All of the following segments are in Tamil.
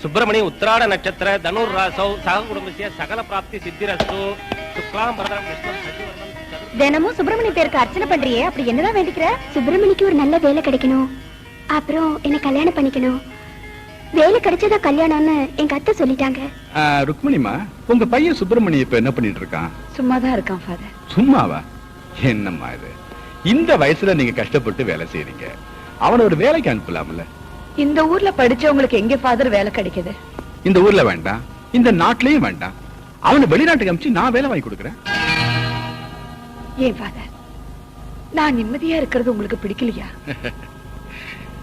சுப்பிரமணிய உத்திராட நட்சத்திர தனுர் ராசௌ சக குடும்பசிய சகல பிராப்தி சித்திரஸ்து சுக்லாம் பரதம் கிருஷ்ணம் சசிவர்ணம். தினமும் சுப்பிரமணிய பேருக்கு அர்ச்சனை பண்றியே, அப்படி என்னதான் வேண்டிக்கிற? சுப்பிரமணிக்கு ஒரு நல்ல வேலை கிடைக்கணும், அப்புறம் என்ன கல்யாணம் பண்ணிக்கணும். வேலை கிடைச்சதா கல்யாணம்னு எங்க அத்தை சொல்லிட்டாங்க. ருக்மணிமா, உங்க பையன் சுப்பிரமணிய இப்ப என்ன பண்ணிட்டு இருக்கான்? சும்மாதான் இருக்கான் ஃபாதர். சும்மாவா? என்னம்மா இது, இந்த வயசுல நீங்க கஷ்டப்பட்டு வேலை செய்றீங்க, அவனை ஒரு வேலைக்கு அனுப்பலாம்ல? இந்த ஊர்ல படிச்சவங்களுக்கு எங்க ஃபாதர் வேலை கிடைக்குது? இந்த ஊர்ல வேண்டாம், இந்த நாட்டிலயும் வேண்டாம், அவனை வெளிநாட்டுக்கு அனுப்பிச்சு நான் வேலை வாங்கி கொடுக்கறேன். ஏன் ஃபாதர், நான் நிம்மதியா இருக்கிறது உங்களுக்கு பிடிக்கலையா?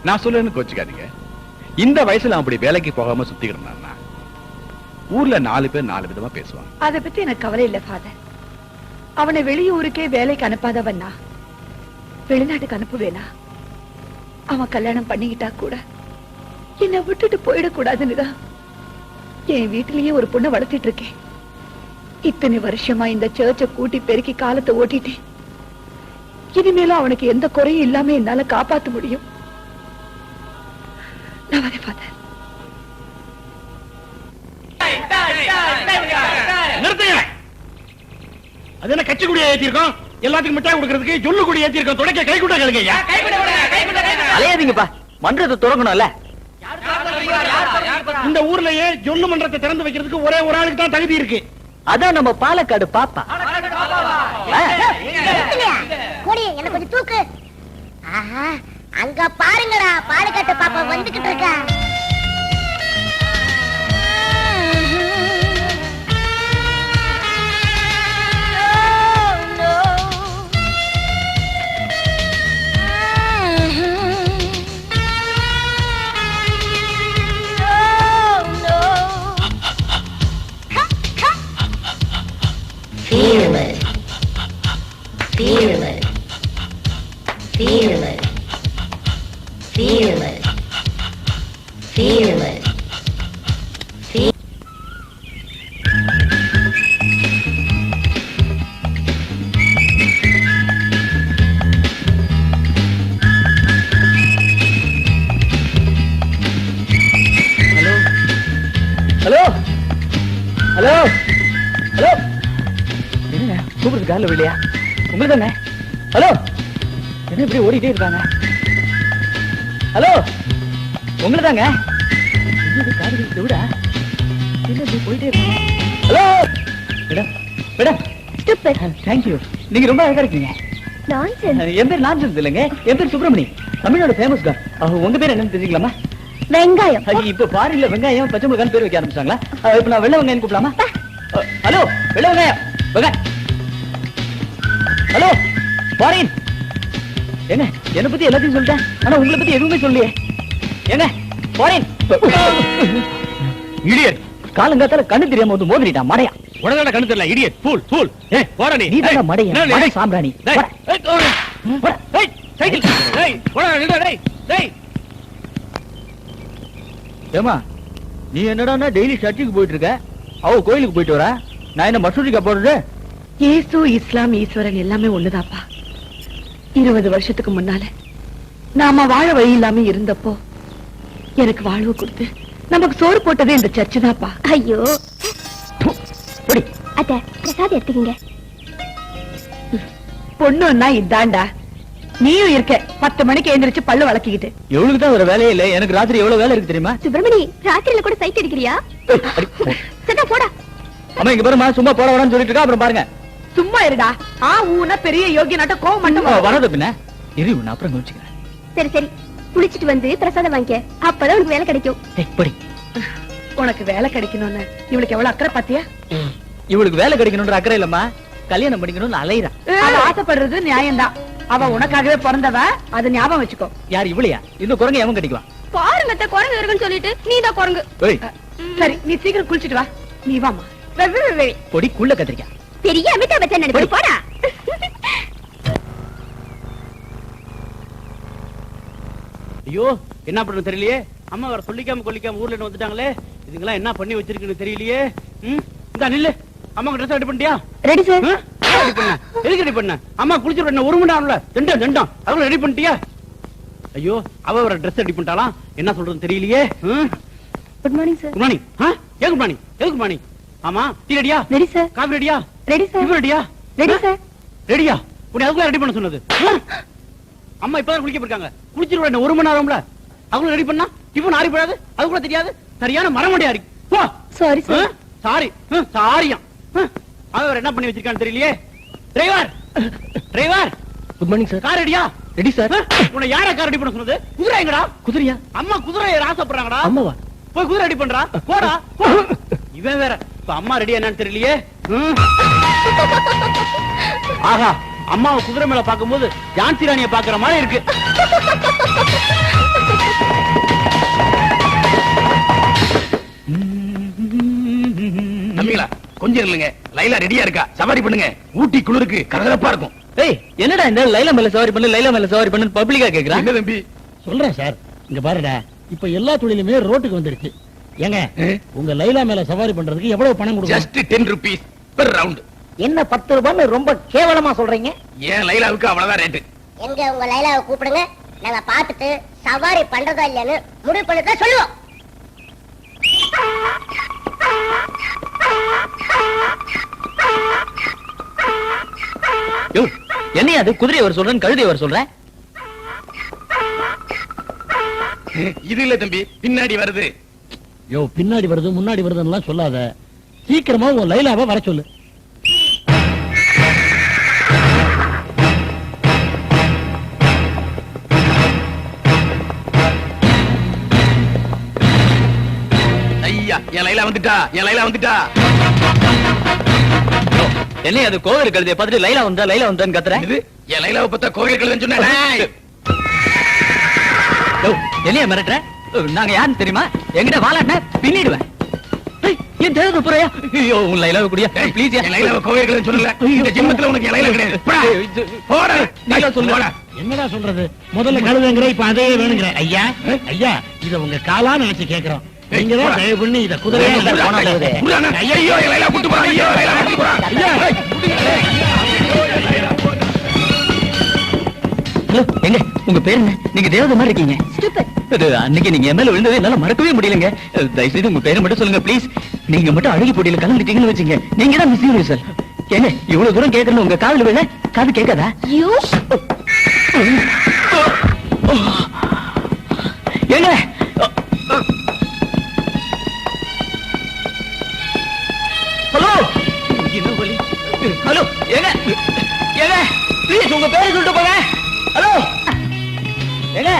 நான் சொல்றேன்னு கோச்சுக்காதீங்க. இந்த வயசுல அப்படி வேலைக்கு போகாம சுத்திக்கிறேன், ஊர்ல 4 பேர் 4 விதமா பேசுவாங்க. அதை பத்தி எனக்கு கவலை இல்ல ஃபாதர். அவனை வெளியூருக்கே வேலைக்கு அனுப்பாதவன்னா வெளிநாட்டுக்கு அனுப்புவேனா? அவன் கல்யாணம் பண்ணிக்கிட்டா கூட என்னை விட்டுட்டு போயிடக்கூடாதுன்னுதான் என் வீட்டிலேயே ஒரு பொண்ணை வளர்த்திட்டு இருக்கேன். இத்தனை வருஷமா இந்த சர்ச்சை கூட்டி பெருக்கி காலத்தை ஓட்டிட்டேன். இனிமேலும் அவனுக்கு எந்த குறையும் இல்லாம என்னால காப்பாத்த முடியும். நான் வரேன் ஃபாதர். அது என்ன கட்சி கூடிய ஏத்திருக்கோம்? எல்லாத்துக்கும் மிட்டாய் கொடுக்கறதுக்கு ஜொல்லு கூடிய ஏத்திருக்கோம். தொடக்க கை கூட்ட கேளுங்க. அலையாதீங்கப்பா, மன்றத்தை தொடங்கணும்ல. இந்த ஊர்லயே ஜொல்லு மன்றத்தை திறந்து வைக்கிறதுக்கு ஒரே ஒரு ஆளுக்கு தான் தகுதி இருக்கு. அதான் நம்ம பாலக்காடு பாப்பா. என்ன கொஞ்சம் தூக்கு. அங்க பாருங்கடா, பாலக்காட்டு பாப்பா வந்துகிட்டு இருக்கா. ஹலோ ஹலோ ஹலோ, என்ன கூப்பிடுறது கால இல்லையா? உங்களுக்கு தானே? ஹலோ, என்ன இப்படி ஓடிட்டே இருக்காங்க? ஹலோ, உங்களுக்கு தாங்க. காடு விட என்ன இப்படி போயிட்டே இருக்காங்க? ஹலோ மேடம், மேடம் தேங்க்யூ, நீங்க ரொம்ப அழகா இருக்கீங்க. என் பேர் நான்சன்ஸ் இல்லைங்க, என் பேர் சுப்பிரமணி, தமிழோட ஃபேமஸ் கார். உங்க பேர் என்னன்னு தெரிஞ்சுக்கலாமா? வெங்காயம். இப்ப பாருங்க, வெங்காயம் பச்சை மிளகாய் பேர் வைக்க ஆரம்பிச்சாங்களா? இப்ப நான் வெள்ளை வெங்காயம் கூப்பிடலாமா? ஹலோ, வெள்ளை வெங்காயம் வெங்காயம். ஹலோ பாரின், ஏங்க என்ன பத்தி எல்லாத்தையும் சொல்லிட்டேன், ஆனா உங்களை பத்தி எதுவுமே சொல்லலையே. ஏங்க பாரின், இடியட், காலங்காத்தால கண்ணு தெரியாம வந்து மோதிரிட்டான் மடையா. உடனே கண்ணு தெரியல. Idiot, fool fool. போடா நீ. நீ தான் மடையா, மடை சாம்பிராணி. சைக்கிள். டேய் போடா, நிடா டேய். டேய் ஏமா, நீ என்னடா டெய்லி சர்ச்சுக்கு போயிட்டு இருக்க, அவ கோயிலுக்கு போயிட்டு வரா, நான் என்ன மசூதிக்கா போடுறது? இயேசு, இஸ்லாம், ஈஸ்வரன் எல்லாமே ஒண்ணுதாப்பா. 20 வருஷத்துக்கு முன்னால நாம வாழ வழி இல்லாம இருந்தப்போ எனக்கு வாழ்வு கொடுத்து நமக்கு சோறு போட்டதே இந்த சர்ச்சு தான்ப்பா. ஐயோ அத்த, பிரசாதம் எடுத்துக்கீங்க. பொண்ணுன்னா இதாண்டா, நீயும் இருக்க 10 மணிக்கு எழுந்திரிச்சு பல்லு வளக்கிக்கிட்டு. எவ்வளவு தான் ஒரு வேலையே இல்ல, எனக்கு ராத்திரி எவ்வளவு வேலை இருக்கு தெரியுமா? சுப்பிரமணி, ராத்திரில கூட சைட் அடிக்கிறியா? சட்டா போடா. அம்மா இங்க பாருமா, சும்மா போட வரான்னு சொல்லிட்டு இருக்கா, அப்புறம் பாருங்க. சும்மா இருடா. ஊனா பெரிய யோகியனாட்ட கோவம் மட்டும் வராது பின்ன. இரு, நான் அப்புறம் கவனிச்சுக்கிறேன். சரி சரி, குளிச்சிட்டு வந்து பிரசாதம் வாங்கிக்க, அப்பதான் உனக்கு வேலை கிடைக்கும். எப்படி உனக்கு வேலை கிடைக்கணும்னு இவளுக்கு எவ்வளவு அக்கறை பாத்தியா? இவளுக்கு வேலை கிடைக்கணும்ன்ற அக்கறை இல்லம்மா, கல்யாணம் பண்ணிக்கணும்னு அலையிறான். ஆசைப்படுறது நியாயம்தான், அவ உனக்காகவே பிறந்தவ, அது ஞாபகம் வச்சுக்கோ. யார் இவளையா? இன்னும் குரங்கு எவன் கட்டிக்குவான்? பாருங்க, குரங்கு இருக்குன்னு சொல்லிட்டு நீ தான் குரங்கு. சரி, நீ சீக்கிரம் குளிச்சிட்டு வா. நீ வாமா. பொடி குள்ள கத்திரிக்கா, பெரிய அமிதாப் பச்சன் நினைப்பு போடா. ஐயோ, என்ன பண்றது தெரியலையே. அம்மா வர சொல்லிக்காம கொல்லிக்காம ஊர்ல இருந்து வந்துட்டாங்களே. இதுங்கெல்லாம் என்ன பண்ணி வச்சிருக்குன்னு தெரியலையே. இந்த நில்லு, அம்மா ட்ரெஸ் ரெடி பண்ணிட்டியா? Ready sir. ரெடி பண்ண, எதுக்கு ரெடி பண்ண? அம்மா குளிச்சு விட 1 மணி நேரம்ல, ரெண்டும் அவங்களும் ரெடி பண்ணிட்டியா? ஐயோ, அவ வர ட்ரெஸ் ரெடி பண்ணிட்டாலாம், என்ன சொல்றது தெரியலையே. Good morning sir. Good morning. ஏன் குட் மார்னிங்? எதுக்கு குட் மார்னிங்? ஆமா, டீ ரெடியா? Ready sir. காபி ரெடியா? Ready sir. டிஃபன் ரெடியா? Ready sir. ரெடியா? உன்னை அதுக்குள்ள ரெடி பண்ண சொன்னது? அம்மா இப்பதான் குளிக்க போயிருக்காங்க. குளிச்சிருவா 1 மணி நேரம்ல. அவங்கள ரெடி பண்ணா டிஃபன் ஆறி போடாது. அது கூட தெரியாது. சரியான மரமண்டையாரி. போ. Sorry sir. சாரி. சாரியா? அவர் என்ன பண்ணி வச்சிருக்கான்னு தெரியலையே. Driver. Driver. Good morning sir. Car ரெடியா? Ready sir. உன்னை யார கார் ரெடி பண்ண சொன்னது? குதிரை எங்கடா? குதிரையா? அம்மா குதிரையை ஆசைப்படுறாங்கடா. அம்மாவா? போய் குதிரை ரெடி பண்றா. போடா. இவன் வேற. இப்ப அம்மா ரெடி என்னன்னு தெரியலையே. ஆஹா, அம்மாவை குதிரை மேல பாக்கும்போது ஜான்சி ராணியை பாக்குற மாதிரி இருக்கு. நம்பிங்களா கொஞ்சம் இல்லைங்க. லைலா ரெடியா இருக்கா? சவாரி பண்ணுங்க. ஊட்டி குளிருக்கு கலகலப்பா இருக்கும். ஏய், என்னடா இந்த லைலா மேல சவாரி பண்ணு, லைலா மேல சவாரி பண்ணு பப்ளிக்கா கேக்குறான். என்ன தம்பி சொல்றேன் சார். இங்க பாருடா, இப்ப எல்லா தொழிலுமே ரோட்டுக்கு வந்துருச்சு. ஏங்க, உங்க லைலா மேல சவாரி பண்றதுக்கு எவ்வளவு பணம் கொடுக்கணும்? Just 10 rupees per round. என்ன 10 ரூபான்னு ரொம்ப கேவலமா சொல்றீங்க? ஏன் லைலாவுக்கு அவ்வளவுதான் ரேட்டு. எங்க உங்க லைலாவை கூப்பிடுங்க, நாங்க பார்த்துட்டு சவாரி பண்றதா இல்லையான்னு முடிவு பண்ணிட்டு சொல்லுவோம். யோ, என்னையா அது? குதிரையை வர சொல்றேன், கழுதையை வர சொல்றேன். இது இல்ல தம்பி, பின்னாடி வருது. யோ, பின்னாடி வருது முன்னாடி வருதுன்னு சொல்லாத. சீக்கிரமா உன் லைலாவை வர சொல்லு. ஐயா, என் லைலா வந்துட்டா, என் லைலா வந்துட்டா. என்னையா அது? கோவில் கழுதையை பார்த்துட்டு லைலா வந்தா லைலா வந்தான்னு கத்துற. இது என் லைலாவை பார்த்தா கோவில் கழுதைன்னு சொன்னேன். யோ, என்னையா மிரட்டுற? நாங்க யாருன்னு தெரியுமா? என்கிட்ட வாலாட்ட பின்னிடுவேன். ஏய், என் தேவதை புறையா? ஐயோ, உன் லைலாவை குடியா ப்ளீஸ். என் லைலாவை கோவில் கழுதைன்னு சொல்லல. இந்த ஜென்மத்துல உனக்கு என் லைலா கிடையாது. போடா. போடா. லைலா சொல்லு. போடா. என்னடா சொல்றது? முதல்ல கழுதைங்கிற, இப்ப அதே வேணுங்கிற. ஐயா, ஐயா, இத உங்க காலா நினைச்சு கேக்குறோம். நீங்க தான் தயவு பண்ணி இத குதிரையா ஐயோ, என் லைலா கூட்டு போறா. ஐயோ, லைலா கூட்டு போறா. ஹலோ, எங்க உங்க பேர் என்ன? நீங்க தேவதை மாதிரி இருக்கீங்க. அது அன்னைக்கு நீங்க என் மேல விழுந்தது என்னால மறக்கவே முடியலங்க. தயவு செய்து உங்க பேரை மட்டும் சொல்லுங்க ப்ளீஸ். நீங்க மட்டும் அழகி போட்டியில கலந்துட்டீங்கன்னு வச்சுங்க, நீங்க தான் மிஸ் யூனிவர்சல். என்ன இவ்வளவு தூரம் கேட்கணும், உங்க காதுல விழ காது கேட்காதா? ஏங்க, ஹலோ, என்ன வலி? ஹலோ, ஏங்க ஏங்க ப்ளீஸ் உங்க பேரை சொல்லிட்டு போங்க. ஹலோ, ஏங்க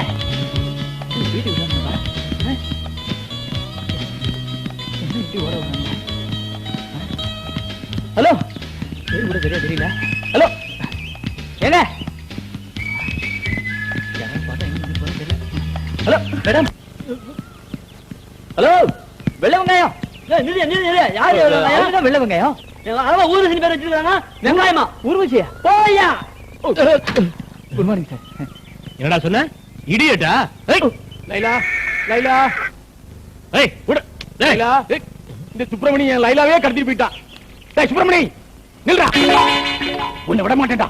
வீட்டுக்கு வரணுமா? என்ன இப்படி ஓட வராங்க? ஹலோ, பேர் கூட சரியா தெரியல. ஹலோ, ஏங்க யாரும் பார்த்தா எங்க போறது தெரியல. Hello madam. ஹலோ, வெள்ளை வெங்காயம். யாரு வெள்ளை வெங்காயம்? ஊர்வசி பேர் வச்சிருக்காங்க. வெங்காயமா? ஊர்வசியா? போயா. Good morning sir. என்னடா சொன்ன? இடியட்டா? லைலா, லைலா. ஏய், விடு. லைலா, இந்த சுப்பிரமணி என் லைலாவே கடத்திட்டு போயிட்டான். டேய் சுப்பிரமணி, நில்றா. உன்னை விட மாட்டேன்டா.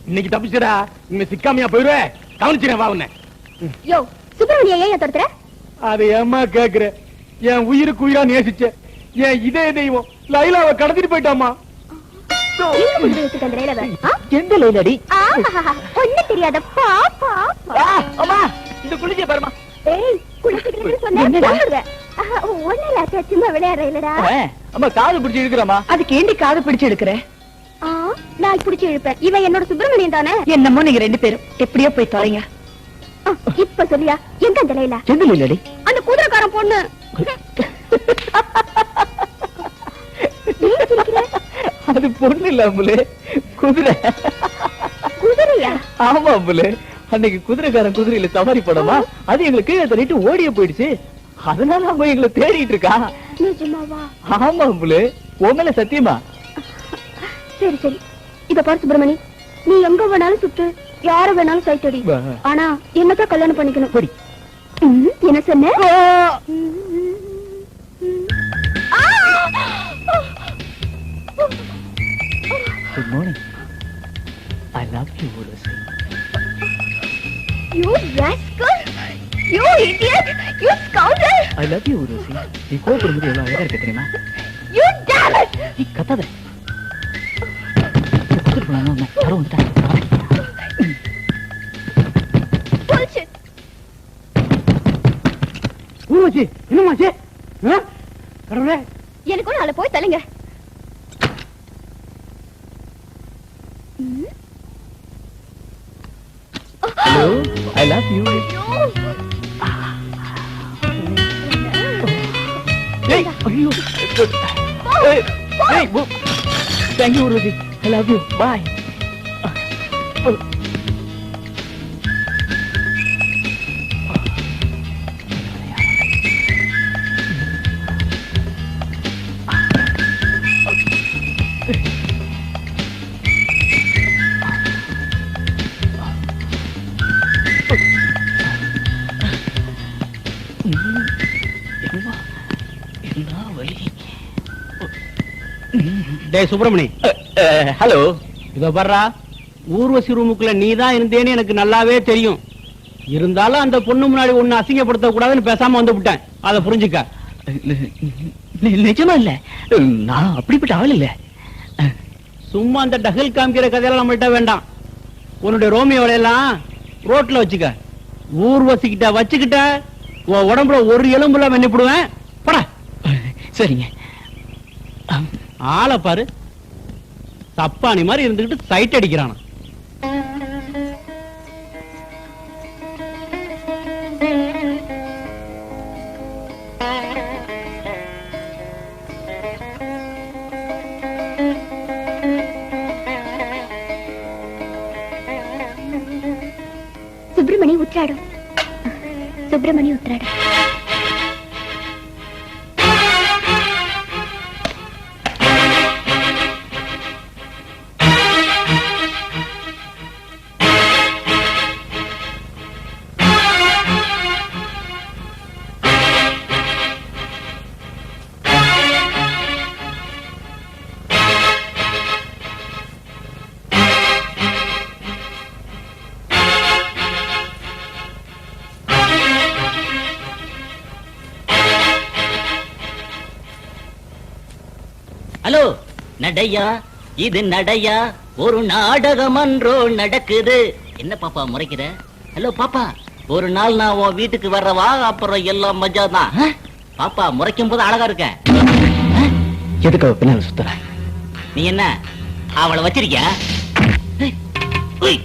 இன்னைக்கு தப்பிச்சடா. இனிமே சிக்காமையா போயிடுவே. கவனிச்சிரேன் வா உன்னை. யோ, சுப்பிரமணியா ஏன் தொடுத்துற? அது ஏம்மா கேக்குற? என் உயிருக்கு உயிரா நேசிச்ச என் இதே தெய்வம் லைலாவை கடத்திட்டு போயிட்டாமா. எங்க கொண்டு போய் வச்சிருக்க அந்த லைலாவை? எந்த லைலாடி? ஒண்ணு தெரியாத பாப்பா. அம்மா, இந்த குளிச்சிய பாருமா. ஏய், குளிச்சிட்டு சொன்னா ஒண்ணு இல்ல, சும்மா விளையாடுற இல்லடா. அம்மா, காது பிடிச்சி இழுக்கிறமா. அதுக்கு ஏண்டி காது பிடிச்சு எடுக்கிற? நான் பிடிச்சி இழுப்பேன். இவன் என்னோட சுப்பிரமணியன் தானே? என்னமோ நீங்க 2 பேரும் எப்படியோ போய் தொலைங்க. இப்ப சொல்லியா, எங்க அந்த லைலா? எந்த லைலாடி? அந்த குதிரைக்காரன் பொண்ணு. அது பொண்ணு இல்ல அம்புலே, குதிரை. குதிரையா? ஆமா அம்புலே, அன்னைக்கு குதிரைக்காரன் குதிரையில சவாரி படமா, அது எங்களுக்கு கீழே தள்ளிட்டு ஓடிய போயிடுச்சு. அதனால அவங்க எங்களை தேடிட்டு இருக்கா. நிஜமாவா? ஆமா அம்புலே, உன் மேல சத்தியமா. சரி சரி, இத பாரு சுப்பிரமணி, நீ எங்க வேணாலும் சுத்து, யார வேணாலும் சைத்தடி. ஆனா என்னதான் கல்யாணம் பண்ணிக்கணும். படி. என்ன சொன்ன? Good morning. I love you Urvashi. You rascal! You idiot! You scoundrel! I love you Urvashi. நீ கோபப்படும்போது எவ்வளவு அழகா இருக்க தெரியுமா? You damn it! நீ கத்தாத. குத்துட்டு போனாங்க யாரோ வந்துட்டாங்க. Bullshit! ஊர்வசி என்னமாச்சு? கடவுளே, எனக்கு ஒண்ணு அதுல போய் தள்ளுங்க. Hello, I love you. ஏய், ஐயோ. ஏய், ஏய், thank you Urvashi. I love you. Bye. டேய் சுப்பிரமணி, ஹலோ. இதோ பாருடா, ஊர்வசி ரூமுக்குள்ள நீதான் இருந்தேன்னு எனக்கு நல்லாவே தெரியும். இருந்தாலும் அந்த பொண்ணு முன்னாடி ஒண்ணு அசிங்கப்படுத்த கூடாதுன்னு பேசாம வந்து விட்டேன். அதை புரிஞ்சுக்க. நிஜமா இல்ல, நான் அப்படிப்பட்ட ஆள் இல்ல. சும்மா அந்த டகல் காமிக்கிற கதையெல்லாம் நம்மள்ட்ட வேண்டாம். உன்னுடைய ரோமியோட எல்லாம் ரோட்ல வச்சுக்க. ஊர்வசிக்கிட்ட வச்சுக்கிட்ட உன் உடம்புல ஒரு எலும்புல வெண்ணிப்படுவேன். படா. சரிங்க. ஆளை பாரு, தப்பானி மாதிரி இருந்துகிட்டு சைட் அடிக்கிறான். సుబ్రమణి ఉత్రాడు. సుబ్రమణి ఉత్రాడు. ஹலோ, நடையா இது நடையா, ஒரு நாடகம் அன்றோ நடக்குது. என்ன பாப்பா முறைக்கிற? ஹலோ பாப்பா, ஒரு நாள் நான் உன் வீட்டுக்கு வர்றவா, அப்புறம் எல்லாம் மஜா தான். பாப்பா முறைக்கும் போது அழகா இருக்க. எதுக்கு அவ பின்னால சுத்துற? நீ என்ன அவளை வச்சிருக்கியா? உய்.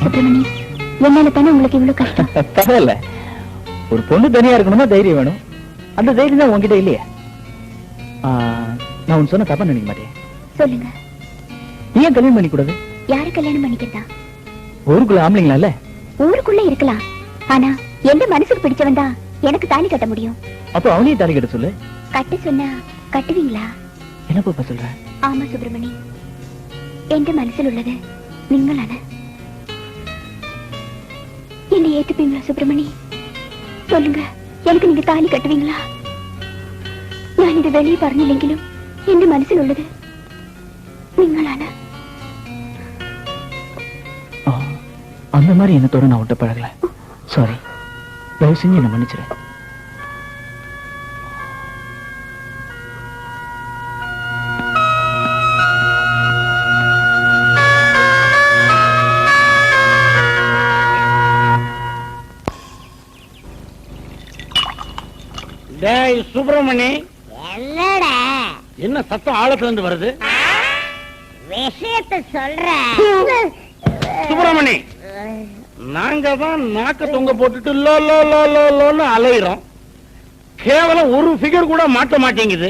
சுப்பிரமணி, என்னால தானே உங்களுக்கு இவ்வளவு கஷ்டம். பரவாயில்ல, ஒரு பொண்ணு தனியா இருக்கணுமா தைரியம் வேணும். அந்த தைரியம் தான் உங்ககிட்ட இல்லையே. நான் உன் சொன்ன தப்பா நினைக்க மாட்டேன். சொல்லுங்க, நீ ஏன் கல்யாணம் பண்ணி கூடாது? யாரு கல்யாணம் பண்ணிக்கிறதா? ஊருக்குள்ள ஆம்பளைங்களா இல்ல? ஊருக்குள்ள இருக்கலாம், ஆனா எந்த மனசுக்கு பிடிச்சவன் தான் எனக்கு தாலி கட்ட முடியும். அப்ப அவனையும் தாலி கட்ட சொல்லு. கட்ட சொன்னா கட்டுவீங்களா? என்ன பாப்பா சொல்ற? ஆமா சுப்பிரமணி, எந்த மனசில் உள்ளது நீங்களான என்னை ஏத்துப்பீங்களா சுப்பிரமணி? சொல்லுங்க, எனக்கு நீங்க தாலி கட்டுவீங்களா? நான் இது வெளியே പറഞ്ഞില്ലെങ്കിലും எந்த மனசில் உள்ளது நீங்களான. அந்த மாதிரி என்னத்தோட நான் விட்டு பழகல. சாரி, தயவு செஞ்சு என்ன மன்னிச்சிரு. டேய் சுப்பிரமணி, என்னடா என்ன சத்தம் ஆழத்துல இருந்து வருது? விஷயத்தை சொல்ற. சுப்பிரமணி, நாங்க தான் நாக்க தொங்க போட்டுட்டு லோ லோ லோ லோ லோன்னு அலையிறோம். கேவலம் ஒரு ஃபிகர் கூட மாட்ட மாட்டேங்குது.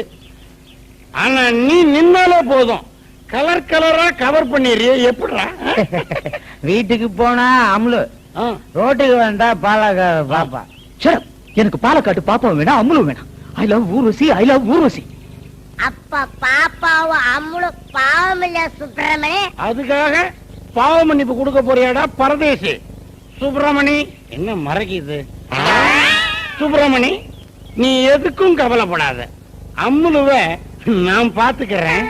ஆனா நீ நின்னாலே போதும், கலர் கலரா கவர் பண்ணிடுறிய. எப்படிடா? வீட்டுக்கு போனா அம்லு, ரோட்டுக்கு வந்தா பாலகா பாப்பா. சரி, எனக்கு பாலக்காட்டு பாப்பாவும் வேணாம், அம்முலும் வேணாம். I love Urvashi, I love Urvashi. அப்ப பாப்பாவும் அம்முளும் பாவம் இல்ல சுப்பிரமணி? அதுக்காக பாவ மன்னிப்பு கொடுக்க போறியாடா பரதேசி? சுப்பிரமணி, என்ன மறைக்குது? சுப்பிரமணி, நீ எதுக்கும் கவலைப்படாத, அம்முலுவ நான் பாத்துக்கிறேன்.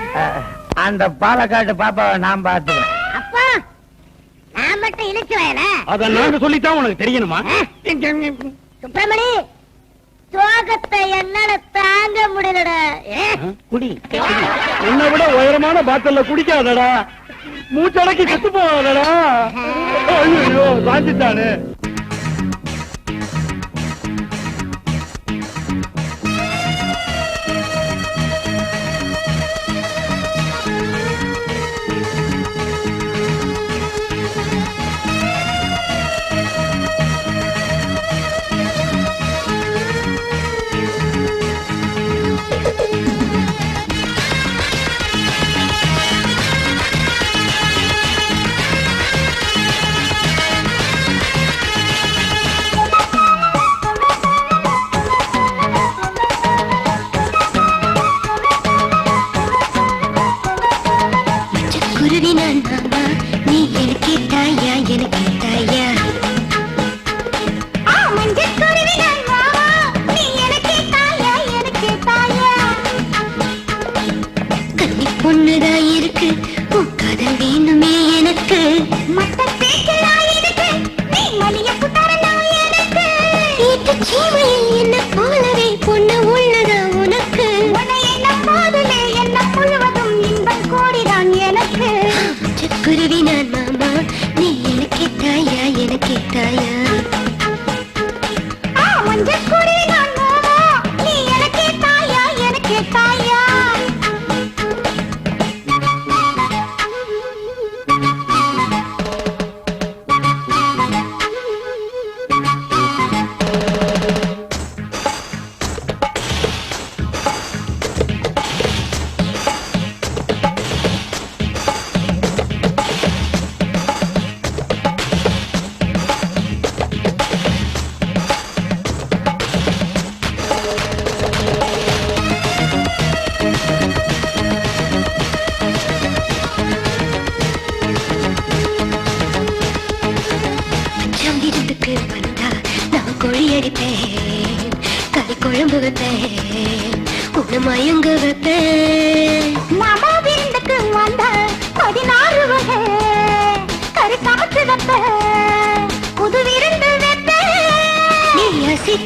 அந்த பாலக்காட்டு பாப்பாவை நான் பாத்துக்கிறேன். அப்பா, நான் மட்டும் இழுச்சு வயல. அத நாங்க சொல்லித்தான் உனக்கு தெரியணுமா? சுப்பிரமணி, சோகத்தை என்னால தாங்க முடியலடா. குடி. உன்னை விட உயரமான பாத்தல்ல குடிக்காதடா, மூச்சடக்கி செத்து போவாதடா. ஐயோ, சாஞ்சிட்டானே.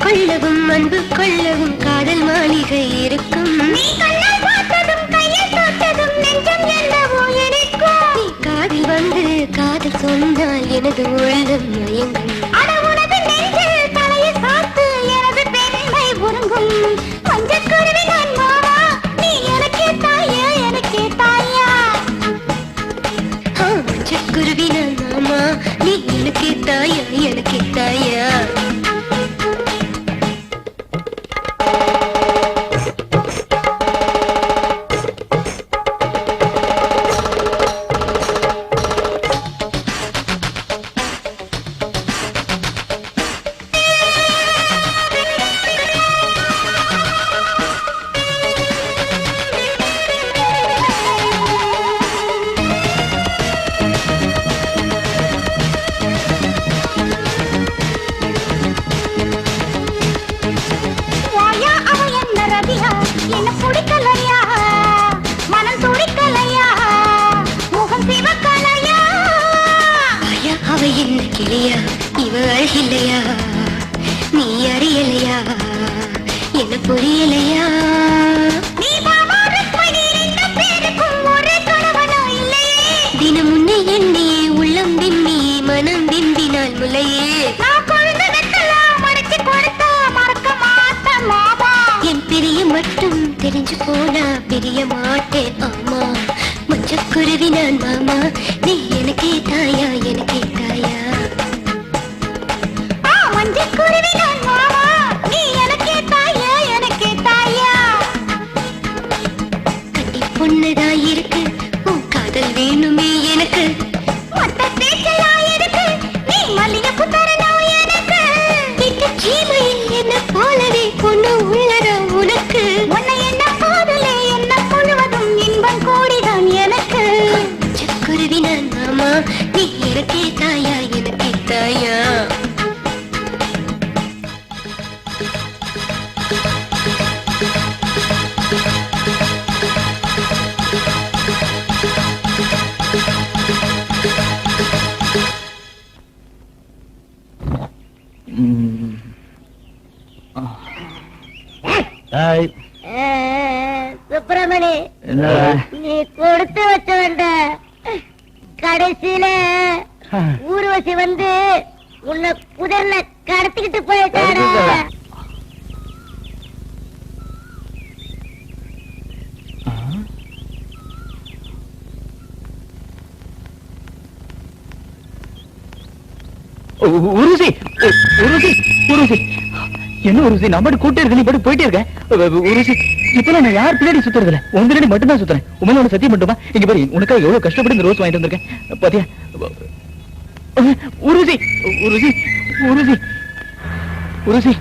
கொள்ளவும் அன்பு கொள்ளவும் காதல் மாளிகை இருக்கும். நீ கண்ணால் பார்த்ததும் கையில் தொட்டதும் நெஞ்சம் என்னவோ எனக்கும். நீ காதில் வந்து காதல் சொன்னால் எனது உள்ளம் மயங்கும். அட உனது நெஞ்சில் தலையை சாத்து எனது பெண்மை உறங்கும். மஞ்சக்குருவி நான் மாமா, நீ எனக்கே தாயா எனக்கே தாயா. மஞ்சக்குருவி நான் மாமா, நீ அழகில்லையா நீ அறியலையா என்ன புரியலையா தினம் முன்னே எண்ணியே உள்ளம் விம்மி மனம் விம்பினால் முலையே என் பிரிய மட்டும் தெரிஞ்சு போனா பிரிய மாட்டேன் ஆமா மஞ்சக்குருவி நான் மாமா நீ எனக்கே தாயா எனக்கே தாயா மஞ்சக்குருவி நான் மாமா நீ எனக்கே தாயா எனக்கே தாயா கட்டி பொண்ணுதான் இருக்கு உன் காதல் வேணுமே எனக்கு மொத்த பேச்சலா இருக்கு நீ மல்லிகைப்பூ தரணும் எனக்கு வீட்டு ஜீவையில் என்ன போலவே பொண்ணு உள்ளதா உனக்கு உன்னை என்ன போதலே என்ன முழுவதும் இன்பம் கோடிதான் எனக்கு மஞ்சக்குருவி நான் மாமா நீ எனக்கே தாயா எனக்கே தாயா சுப்பிரமணி நீ கொடுத்து வச்ச வேண்ட கடைசியில ஊர்வசி வந்து உன்னை குதிரைல கடத்திக்கிட்டு போயிட்டாடா. உருசி உருசி உருசி என்ன உருசி நான் பாட்டு கூட்டே இருக்க நீ பாட்டு போயிட்டே இருக்க உருசி இப்ப நான் யார் பின்னாடி சுத்துறதுல உன் பின்னாடி மட்டும் தான் சுத்துறேன் உண்மையில உனக்கு சத்தியம் மட்டுமா இங்க பாரு உனக்காக எவ்வளவு கஷ்டப்பட்டு இந்த ரோஸ் வாங்கிட்டு வந்திருக்கேன் பாத்தியா உருசி உருசி உருசி உருசி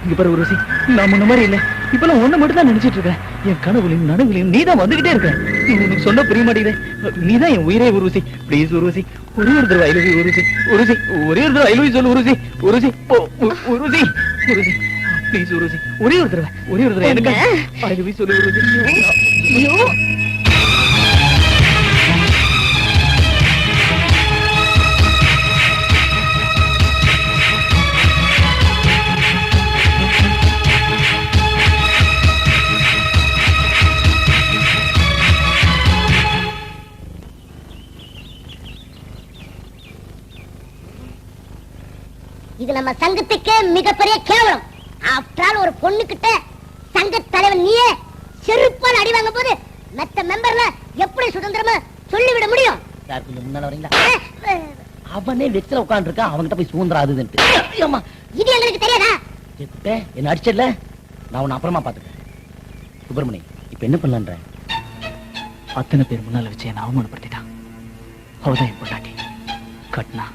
இங்க பாரு உருசி நான் முன்ன மாதிரி இல்ல இப்ப நான் ஒண்ணு மட்டும் தான் நினைச்சிட்டு இருக்கேன் என் கனவுலையும் நனவுலையும் நீ தான் வந்துகிட்டே இருக்க உனக்கு சொன்ன புரிய மாட்டேங்குது நீதான் என் உயிரே உருசி பிளீஸ் உருசி ஒரே ஒரு தடவை ஐலவி உருசி உருசி ஒரே ஒரு தடவை ஐலவி சொல்லு உருசி உருசி உருசி உருசி பிளீஸ் உருசி ஒரே ஒரு தடவை எனக்கு ஐலவி சொல்லு உருசி ஐயோ இது நம்ம சங்கத்துக்கே மிகப்பெரிய கேவலம். ஆஃப்டர் ஒரு பொண்ணு கிட்ட சங்க தலைவன் நீயே செருப்பால் அடி வாங்க போது மத்த மெம்பர்ல எப்படி சுதந்திரமா சொல்லிவிட முடியும்? சார் கொஞ்சம் முன்னால வரீங்களா? அவனே வெச்சல உட்கார்ந்து இருக்கான், அவன்கிட்ட போய் சுதந்திரம் ஆகுதுன்ட்டு. அம்மா இது எங்களுக்கு தெரியாதா? என்ன அடிச்சல, நான் உன்னை அப்புறமா பாத்துக்கிறேன். சுப்பிரமணி இப்ப என்ன பண்ணலான்ற? அத்தனை பேர் முன்னால வச்சு என்ன அவமானப்படுத்திட்டான். அவதான் என் பொண்டாட்டி. கட்டினா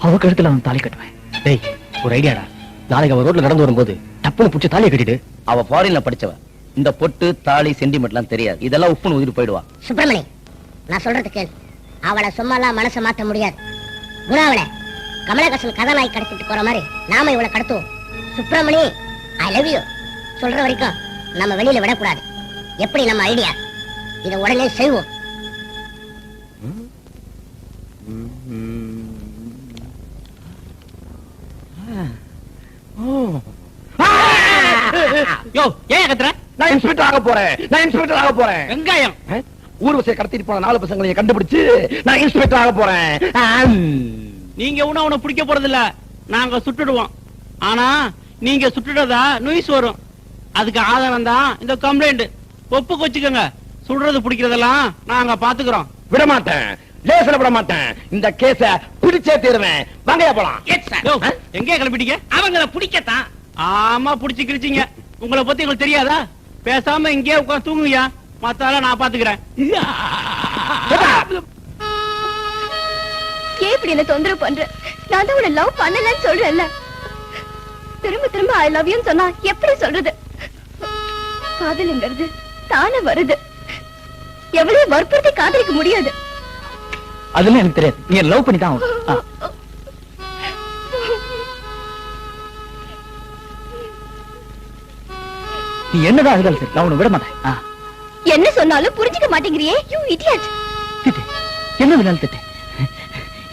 அவ கழுத்துல அவன் தாலி கட்டுவேன். டேய் ஒரு ஐடியாடா, நாளைக்கு அவ ரோட்ல நடந்து வரும்போது டப்புன்னு புடிச்சு தாலியை கட்டிட்டு. அவ ஃபாரின்ல படிச்சவ, இந்த பொட்டு தாலி சென்டிமெண்ட்லாம் தெரியாது, இதெல்லாம் உப்புன்னு ஊதிட்டு போயிடுவா. சுப்பிரமணி நான் சொல்றது கேள், அவளை சும்மாலாம் மனசை மாத்த முடியாது. குணாவளை கமலஹாசன் கதாநாயகி கடத்திட்டு போற மாதிரி நாம இவளை கடத்துவோம். சுப்பிரமணி ஐ லவ் யூ சொல்ற வரைக்கும் நம்ம வெளியில விடக்கூடாது. எப்படி நம்ம ஐடியா? இதை உடனே செய்வோம். யோ ஏன் கத்துற? நான் இன்ஸ்பெக்டர் ஆக போறேன், நான் இன்ஸ்பெக்டர் ஆக போறேன். வெங்காயம் ஊர்வசியை கடத்திட்டு போன 4 பசங்களை கண்டுபிடிச்சு நான் இன்ஸ்பெக்டர் ஆக போறேன். நீங்க ஒண்ணும் அவனை பிடிக்க போறது இல்ல, நாங்க சுட்டுடுவோம். ஆனா நீங்க சுட்டுறதா நியூஸ் வரும், அதுக்கு ஆதாரம் தான் இந்த கம்ப்ளைண்ட். ஒப்புக்கு வச்சுக்கோங்க, சுடுறது பிடிக்கிறதெல்லாம் நாங்க பாத்துக்கிறோம். விட மாட்டேன், லேசில விட மாட்டேன். இந்த கேஸ பிடிச்சே தீருவேன். வாங்கயா போலாம். எங்கே கிளம்பிட்டீங்க? அவங்கள பிடிக்கத்தான். ஆமா பிடிச்சு கிழிச்சிங்க. உங்களை பத்தி உங்களுக்கு தெரியாதா? பேசாம இங்கே உட்கார்ந்து தூங்குயா, மத்தால நான் பாத்துக்கிறேன். ஏன் இப்படி என்ன தொந்தரவு பண்ற? நான் தான் உன்னை லவ் பண்ணலன்னு சொல்றேன்ல. திரும்ப திரும்ப ஐ லவ் யூன்னு சொன்னா எப்படி சொல்றது? காதலுங்கிறது தானே வருது, எவ்வளவு வற்புறுத்தி காதலிக்க முடியாது. அதெல்லாம் எனக்கு தெரியாது, நீ லவ் பண்ணி தான் ஆகணும். நீ என்னதான் இருந்தாலும் சரி, நான் உன்னை விட மாட்டேன். என்ன சொன்னாலும் புரிஞ்சுக்க மாட்டேங்கிறியே, யூ இடியட். திட்டு என்ன வேணாலும் திட்டு,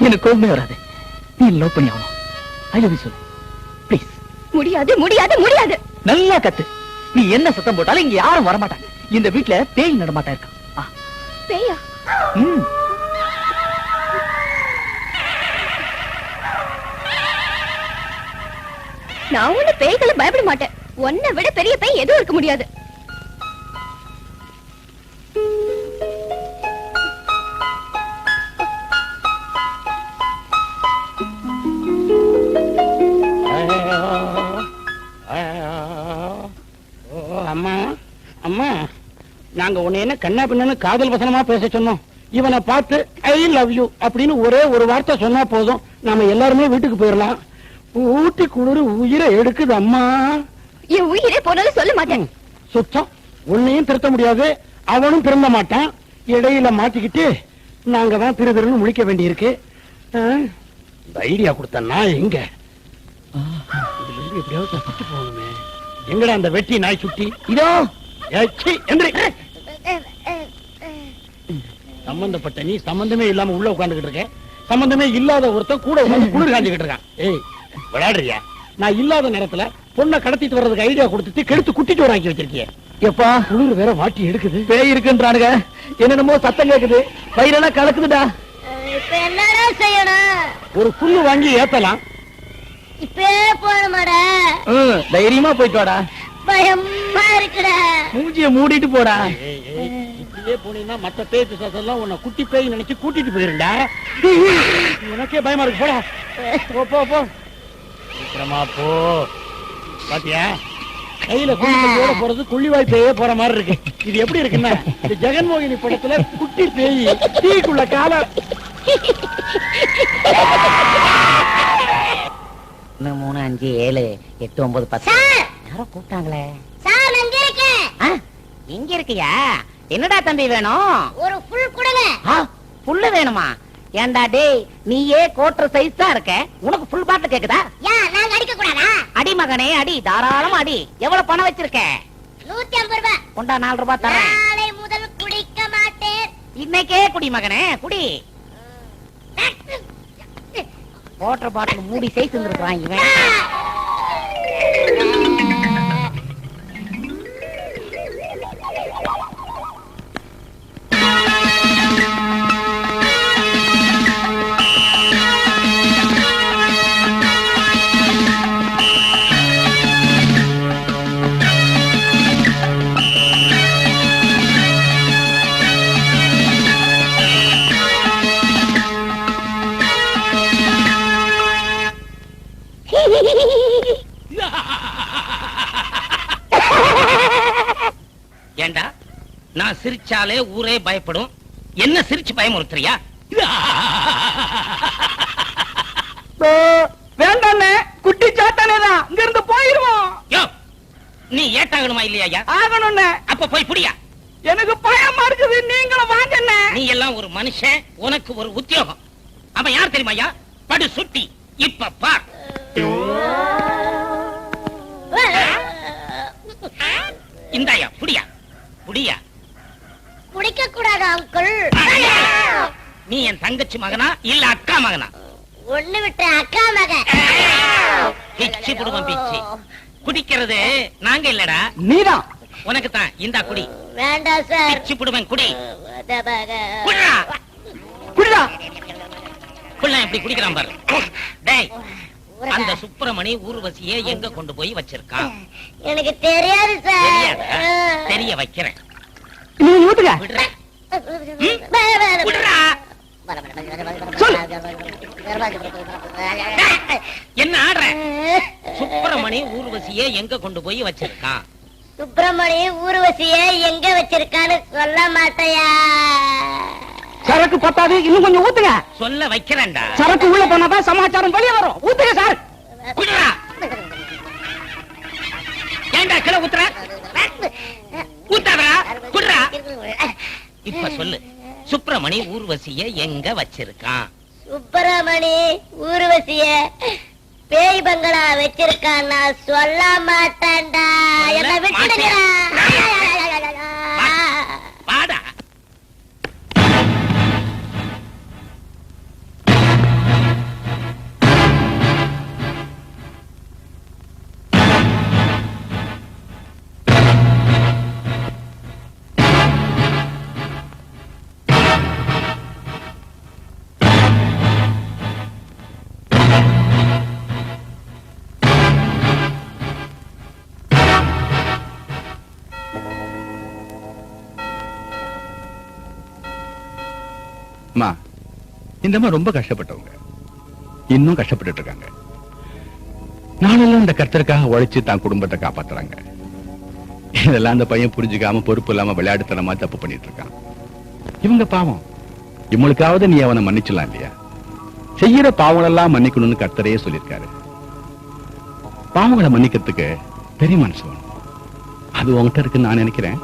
எனக்கு கோபமே வராது. நீ லவ் பண்ணி ஆகணும். ஐ லவ் யூ சொல்லு ப்ளீஸ். முடியாது முடியாது முடியாது. நல்லா கத்து. நீ என்ன சத்தம் போட்டாலும் இங்க யாரும் வரமாட்டாங்க. இந்த வீட்டுல பேய் நடமாட்டா இருக்கா. பேயா? நான் ஒண்ணு பேய்களை பயப்பட மாட்டேன். உன்னை விட பெரிய பேய் எதுவும் இருக்க முடியாது. அம்மா அம்மா, நாங்க உன்னை என்ன கண்ணா பின்னு காதல் வசனமா பேச சொன்னோம். இவனை பார்த்து ஐ லவ் யூ அப்படின்னு ஒரே ஒரு வார்த்தை சொன்னா போதும், நாம எல்லாருமே வீட்டுக்கு போயிடலாம். ஊட்டி குளிர் உயிரை எடுக்குது அம்மா. என் உயிரே போனாலும் சொல்ல மாட்டேன். சுத்தம். உன்னையும் திருத்த முடியாது, அவனும் திருந்த மாட்டான். இடையில மாட்டிக்கிட்டு நாங்க தான் திரு திருன்னு முழிக்க வேண்டியிருக்கு. ஐடியா கொடுத்தா எங்க இதுல இருந்து எப்படியாவது சுத்தி போகணுமே. எங்கடா அந்த வெட்டி நாய் சுட்டி? இதோ சம்பந்தப்பட்ட நீ சம்பந்தமே இல்லாம உள்ள உட்கார்ந்துகிட்டு இருக்க. சம்பந்தமே இல்லாத ஒருத்தன் கூட உட்கார்ந்து குளிர் காஞ்சிக்கிட்டு இருக்கான். ஏய் விளையாடுறியா? நான் இல்லாத நேரத்துல பொண்ணை கடத்திட்டு வர்றதுக்கு ஐடியா கொடுத்துட்டு கெடுத்து குட்டிட்டு வராக்கி வச்சிருக்கிய. எப்பா குளிர் வேற வாட்டி எடுக்குது. பேய் இருக்குன்றானுங்க, என்னென்னமோ சத்தம் கேக்குது, வயிறெல்லாம் கலக்குதுடா. இப்ப என்னடா செய்யணும்? ஒரு புல்லு வாங்கி ஏத்தலாம். இப்பே போணுமாடா? தைரியமா போயிட்டு வாடா. பயமா இருக்குடா. மூஞ்சிய மூடிட்டு போடா. இப்படியே போனீங்கன்னா மத்த பேய் பிசாசெல்லாம் உன்னை குட்டி பேய் நினைச்சு கூட்டிட்டு போயிருண்டா. உனக்கே பயமா இருக்கு. போடா போ போ போ சீக்கிரமா போ. பாத்தியா கையில குள்ளியோட போறது கொள்ளிவாய் பேயே போற மாதிரி இருக்கு. இது எப்படி இருக்குன்னா இந்த ஜெகன்மோகினி படத்துல குட்டி பேய் தீக்குள்ள கால 1 3 5 7 8 9 10. யாரோ கூப்பிட்டாங்களே. சார் நான் இங்க இருக்கேன். இங்க இருக்கியா? என்னடா தம்பி வேணும்? ஒரு ஃபுல் கொடுங்க. புல்லு வேணுமா? ஏண்டா டேய், நீயே கோட்டர் சைஸ் தான் இருக்க, உனக்கு ஃபுல் பாட்டில் கேக்குதா? ஏன் நாங்க அடிக்க கூடாதா? அடி மகனே அடி, தாராளமா அடி. எவ்வளவு பணம் வச்சிருக்க? 150 ரூபாய். கொண்டா 4 ரூபாய் தரேன். நாளை முதல் குடிக்க மாட்டேன். இன்னைக்கே குடி மகனே குடி. வாட்டர் பாட்டில் மூடி சைஸ் இருந்திருக்கான் இவன். ஏண்டா நான் சிரிச்சாலே ஊரே பயப்படும், என்ன சிரிச்சு பயமுறுத்துறியா? வேண்டாண்ணே, குட்டி சாத்தானே தான், இங்க இருந்து போயிருவோம். யோ நீ ஏட்டாகணுமா இல்லையா? ஆகணும்ண்ணே. அப்ப போய் புடியா. எனக்கு பயமா இருக்குது, நீங்களும் வாங்கண்ணே. நீ எல்லாம் ஒரு மனுஷன், உனக்கு ஒரு உத்தியோகம். அவன் யார் தெரியுமாயா? படு சுட்டி. இப்ப பார். இந்தாயா புடியா புடியா. குடிக்க கூடாது அங்கிள். நீ என் தங்கச்சி மகனா இல்ல அக்கா மகனா? ஒண்ணு விட்டு அக்கா மகன். பிச்சு குடும்பம் பிச்சு. குடிக்கிறது நாங்க இல்லடா, நீதான். உனக்கு தான். இந்தா குடி. வேண்டாம் சார். பிச்சு குடும்பம் குடி. குடிடா குடிடா. புள்ள எப்படி குடிக்கிறான் பாரு. டேய் அந்த சுப்பிரமணி ஊர்வசியை எங்க கொண்டு போய் வச்சிருக்கான்? எனக்கு தெரியாது சார். தெரிய வைக்கிறேன். நீ ஊத்துங்க. என்ன ஆடுற? சுப்பிரமணி ஊர்வசியை எங்க கொண்டு போய் வச்சிருக்கான்? சுப்பிரமணி ஊர்வசியை எங்க வச்சிருக்கான்னு சொல்ல மாட்டேயா? சரக்கு பத்தாது, இன்னும் கொஞ்சம் ஊத்துங்க. சொல்ல வைக்கிறேன்டா. சரக்கு உள்ள போனாதான் சமாச்சாரம் வெளியே வரும். ஊத்துங்க சார். குடுறா. ஏண்டா கிளை ஊத்துற? ஊத்தாதடா, குடுறா. இப்ப சொல்லு, சுப்பிரமணி ஊர்வசியை எங்க வச்சிருக்கான்? சுப்பிரமணி ஊர்வசிய பேய் பங்களா வச்சிருக்கான். நான் சொல்ல மாட்டேன்டா. என்ன விட்டுடுங்க. வாடா. அம்மா இந்த அம்மா ரொம்ப கஷ்டப்பட்டவங்க, இன்னும் கஷ்டப்பட்டு இருக்காங்க. நாளெல்லாம் இந்த கர்த்தருக்காக உழைச்சு தான் குடும்பத்தை காப்பாத்துறாங்க. இதெல்லாம் அந்த பையன் புரிஞ்சுக்காம பொறுப்பு இல்லாம விளையாட்டுத்தனமா தப்பு பண்ணிட்டு இருக்கான். இவங்க பாவம், இவங்களுக்காவது நீ அவனை மன்னிச்சலாம் இல்லையா? செய்யற பாவங்கள் எல்லாம் மன்னிக்கணும்னு கர்த்தரையே சொல்லியிருக்காரு. பாவங்களை மன்னிக்கிறதுக்கு பெரிய மனசு வேணும். அது உங்ககிட்ட இருக்குன்னு நான் நினைக்கிறேன்.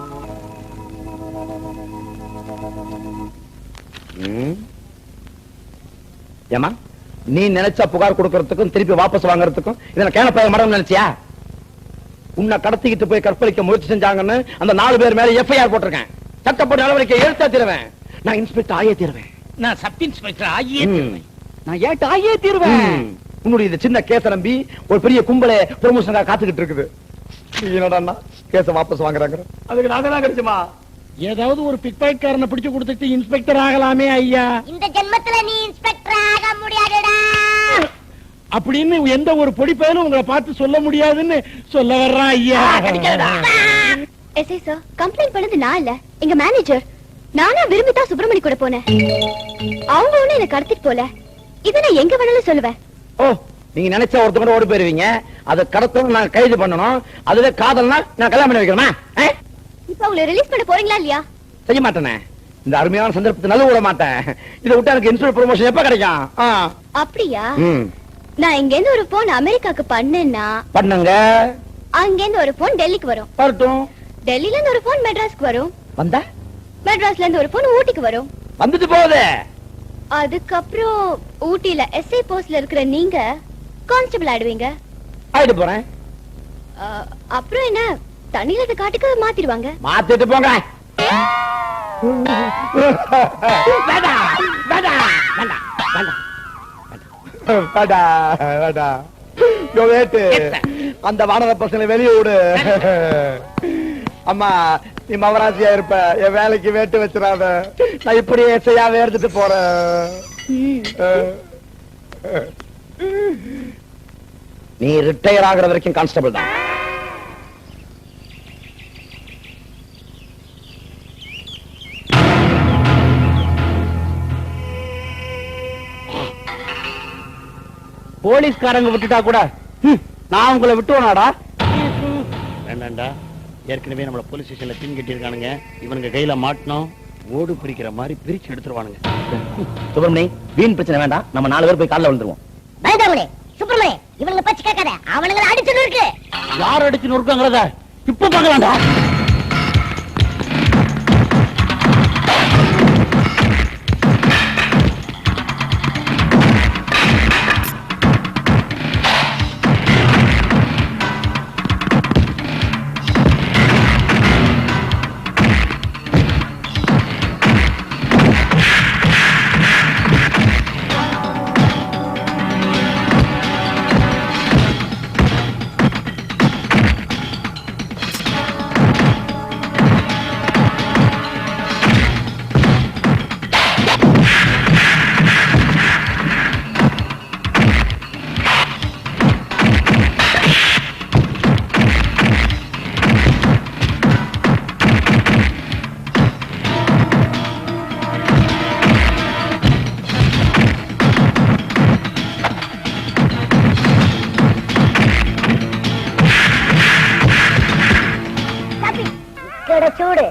ஏமா, நீ நினைச்சா புகார் கொடுக்கறதுக்கும் திருப்பி வாபஸ் வாங்குறதுக்கும் இதெல்லாம் கேனப்ப மடம் நினைச்சியா? உன்னை கடத்திக்கிட்டு போய் கற்பழிக்க முயற்சி செஞ்சாங்கன்னு அந்த 4 பேர் மேல எஃப்ஐஆர் போட்டிருக்கேன். சட்டப்படி நடவடிக்கை எடுத்தா தீருவேன். நான் இன்ஸ்பெக்டர் ஆகியே தீருவேன். நான் சப் இன்ஸ்பெக்டர் ஆகியே தீருவேன். நான் ஏட்டு ஆகியே தீருவேன். உன்னுடைய இந்த சின்ன கேஸ நம்பி ஒரு பெரிய கும்பலே ப்ரமோஷனுக்காக காத்துக்கிட்டு இருக்குது. நீ என்னடா கேஸ வாபஸ் வாங்குறாங்க? அதுக்கு நான் தான் கிடைச்சுமா. ஏதாவது ஒரு பிக் பாக்கெட்காரனை பிடிச்சு கொடுத்துட்டு இன்ஸ்பெக்டர் ஆகலாமே ஐயா. இந்த ஜென்மத்துல நீ இன்ஸ்பெக்டர் ஆக முடியாதுடா அப்படின்னு எந்த ஒரு பொடி பயனும் உங்களை பார்த்து சொல்ல முடியாதுன்னு சொல்ல வர்றான் ஐயா. எஸ்ஐ சார், கம்ப்ளைண்ட் பண்ணது நான் இல்ல, எங்க மேனேஜர். நானா விரும்பிதான் சுப்பிரமணி கூட போனேன். அவங்க ஒண்ணு என்ன கடத்திட்டு போல. இதை நான் எங்க வேணாலும் சொல்லுவேன். ஓ, நீங்க நினைச்சா ஒருத்தவங்க ஓடி போயிருவீங்க. அதை கடத்தணும், நான் கைது பண்ணணும். அதுவே காதல்னா நான் கல்யாணம் பண்ணி வைக்கணுமா? இப்ப உங்களை ரிலீஸ் பண்ண போறீங்களா இல்லையா? செய்ய மாட்டேனே. இந்த அருமையான சந்தர்ப்பத்தை நல்ல விட மாட்டேன். இதை விட்டு எனக்கு இன்சூரன்ஸ் ப்ரமோஷன் எப்ப கிடைக்கும்? அப்படியா? நான் இங்க இருந்து ஒரு போன் அமெரிக்காக்கு பண்ணேன்னா பண்ணுங்க. அங்க இருந்து ஒரு போன் டெல்லிக்கு வரும். வரட்டும். டெல்லில இருந்து ஒரு போன் மெட்ராஸ்க்கு வரும். வந்தா மெட்ராஸ்ல இருந்து ஒரு போன் ஊட்டிக்கு வரும். வந்துட்டு போகுது. அதுக்கப்புறம் ஊட்டில எஸ்ஐ போஸ்ட்ல இருக்கிற நீங்க கான்ஸ்டபிள் ஆயிடுவீங்க. ஆயிட்டு போறேன். அப்புறம் என்ன, தண்ணியில காட்டுக்கு மாத்திடுவாங்க. மாத்திட்டு போங்க. அந்த வானர பசங்களை வெளியே விடு. அம்மா, நீ மவராசியா இருப்ப, என் வேலைக்கு வேட்டு வச்சிடாத. நான் இப்படியே செய்யாம எடுத்துட்டு போறேன். நீ ரிட்டையர் ஆகுற வரைக்கும் கான்ஸ்டபிள் தான். போலீஸ்காரங்க விட்டுட்டா கூட நான் உங்களை விட்டுவனாடா? வேண்டாண்டா, ஏற்கனவே நம்மள போலீஸ் ஸ்டேஷன்ல பின் கட்டியிருக்கானுங்க. இவனுங்க கையில மாட்டணும், ஓடு பிரிக்கிற மாதிரி பிரிச்சு எடுத்துருவானுங்க. சுப்பிரமணி, வீண் பிரச்சனை வேண்டாம். நம்ம 4 பேர் போய் காலைல விழுந்துருவோம். பயந்தாமணி சுப்பிரமணி, இவனுங்க பச்சு கேட்காத. அவனுங்களை அடிச்சு நொறுக்கு. யார் அடிச்சு நொறுக்காங்கிறத இப்ப பார்க்கலாம்டா. சூடு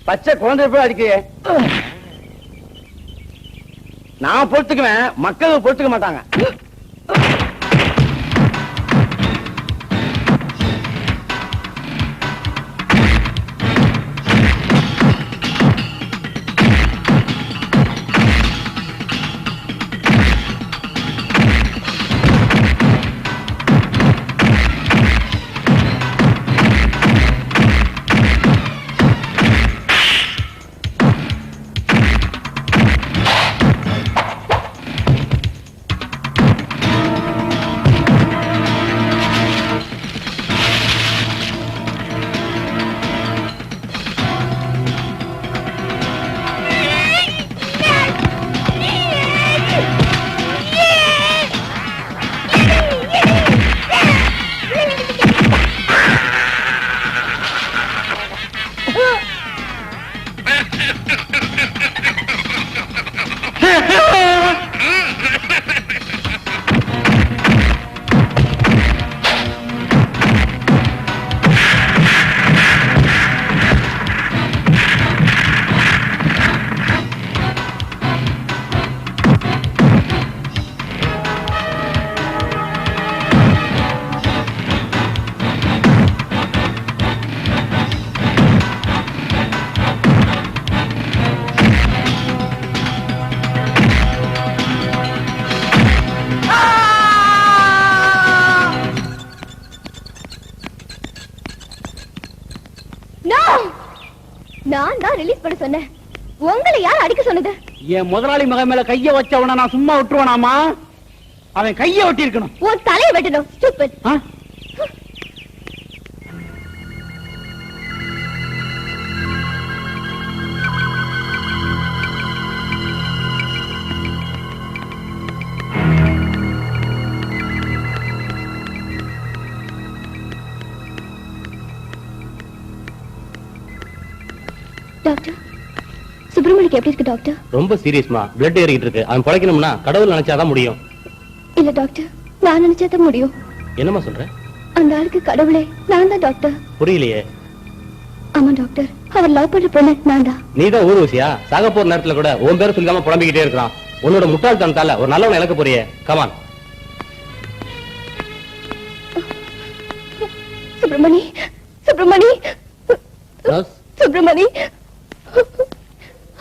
பச்சை குழந்தை போய் அடிக்க நான் பொறுத்துக்குவேன், மக்கள் பொறுத்துக்க மாட்டாங்க. நான் தான் ரிலீஸ் பண்ண சொன்னேன். உங்களை யார் அடிக்க சொன்னது? என் முதலாளி மகன் மேல கைய வச்சவன நான் சும்மா விட்டுருவானாமா? அவன் கைய ஒட்டி இருக்கணும். உன் தலையை வெட்டணும். ஸ்டூபிட். டாக்டர், சுப்பிரமணிக்கு எப்படி இருக்கு டாக்டர்? ரொம்ப சீரியஸ்மா, பிளட் ஏறிட்டு இருக்கு. அவன் பிழைக்கணும்னா கடவுள் நினைச்சாதான் முடியும். இல்ல டாக்டர், நான் நினைச்சாதான் முடியும். என்னமா சொல்ற? அந்த ஆளுக்கு கடவுளே நான் தான் டாக்டர். புரியலையே. ஆமா டாக்டர், அவர் லவ் பண்ற பொண்ணு நான் தான். நீதான் ஊர்வசியா? சாக போற நேரத்துல கூட உன் பேரை சொல்லாம புலம்பிக்கிட்டே இருக்கிறான். உன்னோட முட்டாள்தனத்தால ஒரு நல்லவனை இழக்க போறியே. Come on. Subramani, Subramani, Subramani,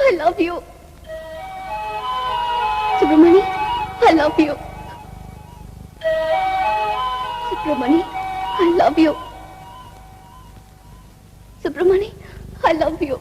I love you. Subramani, I love you. Subramani, I love you. Subramani, I love you.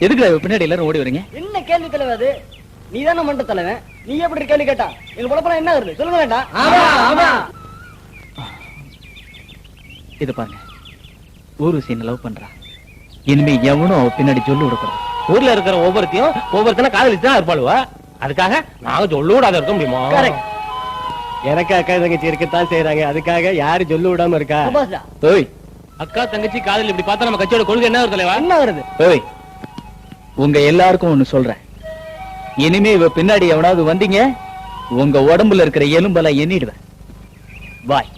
எதுக்குடா பின்னாடி எல்லாரும் ஓடி வரீங்க? என்ன கேள்வி தலைவர் அது? நீ தானே மண்ட தலைவன், நீ எப்படி கேள்வி கேட்டா? எங்க பொழப்பெல்லாம் என்ன வருது சொல்லுங்க வேண்டாம். இது பாருங்க, ஊர்வசி என்ன லவ் பண்றா. இனிமே எவனும் அவ பின்னாடி சொல்லு விடக்கூடாது. ஊர்ல இருக்கிற ஒவ்வொருத்தன காதலிச்சுதான் இருப்பாளுவா. அதுக்காக நாங்க சொல்லு விடாத இருக்க முடியுமா? எனக்கு அக்கா தங்கச்சி இருக்கத்தான் செய்யறாங்க, அதுக்காக யாரு சொல்லு விடாம இருக்கா? ஓய், அக்கா தங்கச்சி காதல் இப்படி பார்த்தா நம்ம கட்சியோட கொள்கை என்ன வருது தலைவா? என்ன வருது? ஓய், உங்க எல்லாருக்கும் ஒண்ணு சொல்றேன். இனிமே இவ பின்னாடி எவனாவது வந்தீங்க, உங்க உடம்புல இருக்கிற எலும்பெல்லாம் எண்ணிடுவேன். பாய்.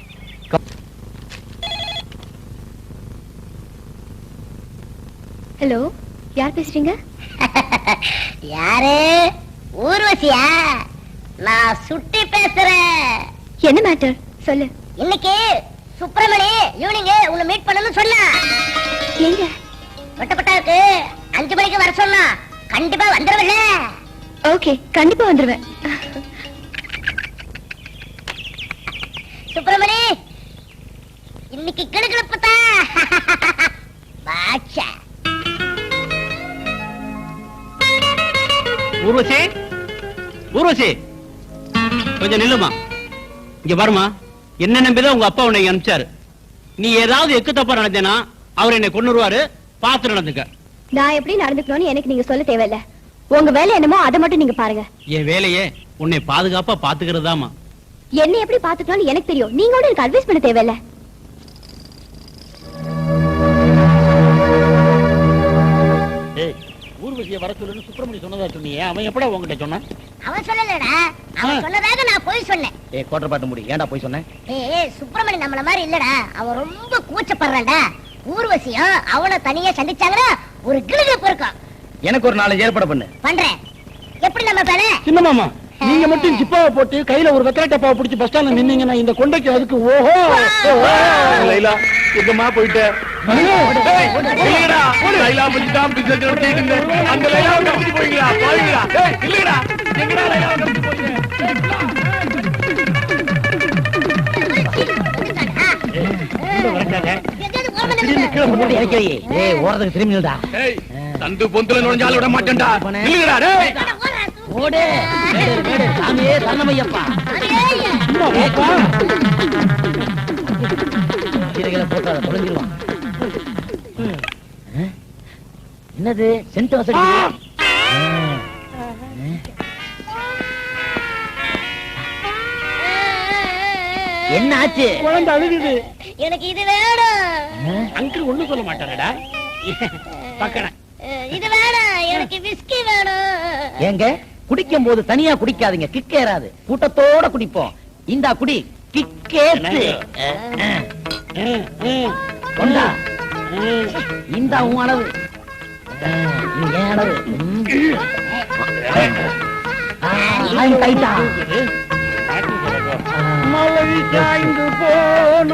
ஹலோ, யார் பேசுறீங்க? யாரு? ஊர்வசியா? நான் சுட்டி பேசுறேன். என்ன மேட்டர் சொல்லு. இன்னைக்கு சுப்பிரமணி ஈவினிங் உன்னை மீட் பண்ணணும்னு சொன்னா. எங்க? வெட்டப்பட்டாருக்கு 5 மணிக்கு வர சொன்னா. கண்டிப்பா வந்துருவல்ல? ஓகே, கண்டிப்பா வந்துருவேன். சுப்பிரமணி, இன்னைக்கு கிளுகிழப்புதா. பாச்சா. ஊர்வசி, ஊர்வசி, கொஞ்சம் நில்லுமா. இங்க பாருமா, என்ன நம்பிதான் உங்க அப்பா உன்னை அனுப்பிச்சாரு. நீ ஏதாவது எக்கு தப்பா நடந்தேனா அவர் என்னை கொன்னுருவாரு. பார்த்து நடந்துக்க. நான் எப்படி நடந்துக்கணும்னு எனக்கு நீங்க சொல்ல தேவையில்ல. உங்க வேலை என்னமோ அதை மட்டும் நீங்க பாருங்க. என் வேலையே உன்னை பாதுகாப்பா பாத்துக்கிறதாமா. என்ன எப்படி பாத்துக்கணும்னு எனக்கு தெரியும். நீங்க கூட எனக்கு அட்வைஸ் பண்ண தேவையில்ல. ஊர்வசியை வர சொல்லுன்னு சுப்பிரமணி சொன்னதா சொன்னியே, அவன் எப்படா உங்ககிட்ட சொன்னான்? அவன் சொல்லலடா, அவன் சொன்னதாக நான் போய் சொன்னேன். கோட்டை பாட்டு முடி, ஏன்டா போய் சொன்னேன்? சுப்பிரமணி நம்மள மாதிரி இல்லடா, அவன் ரொம்ப கூச்சப்படுறான்டா. ஊர்வசியும் அவனை தனியா சந்திச்சாங்கன்னா ஒரு கிளுகிழப்பு இருக்கும். எனக்கு ஒரு 4 ஏற்பாடு பண்ணு. பண்றேன். எப்படி நம்ம பேரு? சின்ன மாமா, நீங்க மட்டும் ஜிப்பாவை போட்டு கையில ஒரு வெத்தலை டப்பாவை பிடிச்சி பஸ் ஸ்டாண்ட்ல நின்னீங்கன்னா இந்த கொண்டைக்கு அதுக்கு ஓஹோ. லைலா, எங்கம்மா போயிட்ட? இல்லடா, லைலா பஞ்சாம் பிசினஸ் நடத்திட்டு அந்த லைலாவை கட்டி போறீங்களா? போறீங்களா? இல்லடா, எங்கடா லைலாவை கட்டி போறீங்க? ஓரத்துக்கு திரும்பி நில்டா. தந்து பொந்துல நுழைஞ்சால விட மாட்டேன்டா. இல்லடா டேய். ஓடு. மேடு சாமியே சரணமையப்பா. கீரைகளை போட்டாத தொலைஞ்சிருவான். என்னது சென்ட் வசதி? என்ன ஆச்சு? குழந்தை அழுகுது. எனக்கு இது வேணும். அங்கிள் ஒண்ணு சொல்ல மாட்டாரடா. பக்கன இது வேணும். எனக்கு விஸ்கி வேணும். ஏங்க குடிக்கும் போது தனியா குடிக்காதீங்க, கிக் ஏறாது. கூட்டத்தோட குடிப்போம். இந்தா குடி, கிக்கேத்து. கொண்டா. இந்தா உன் அளவு. ஏன் அளவு? கைட்டா மழை சாய்ந்து போன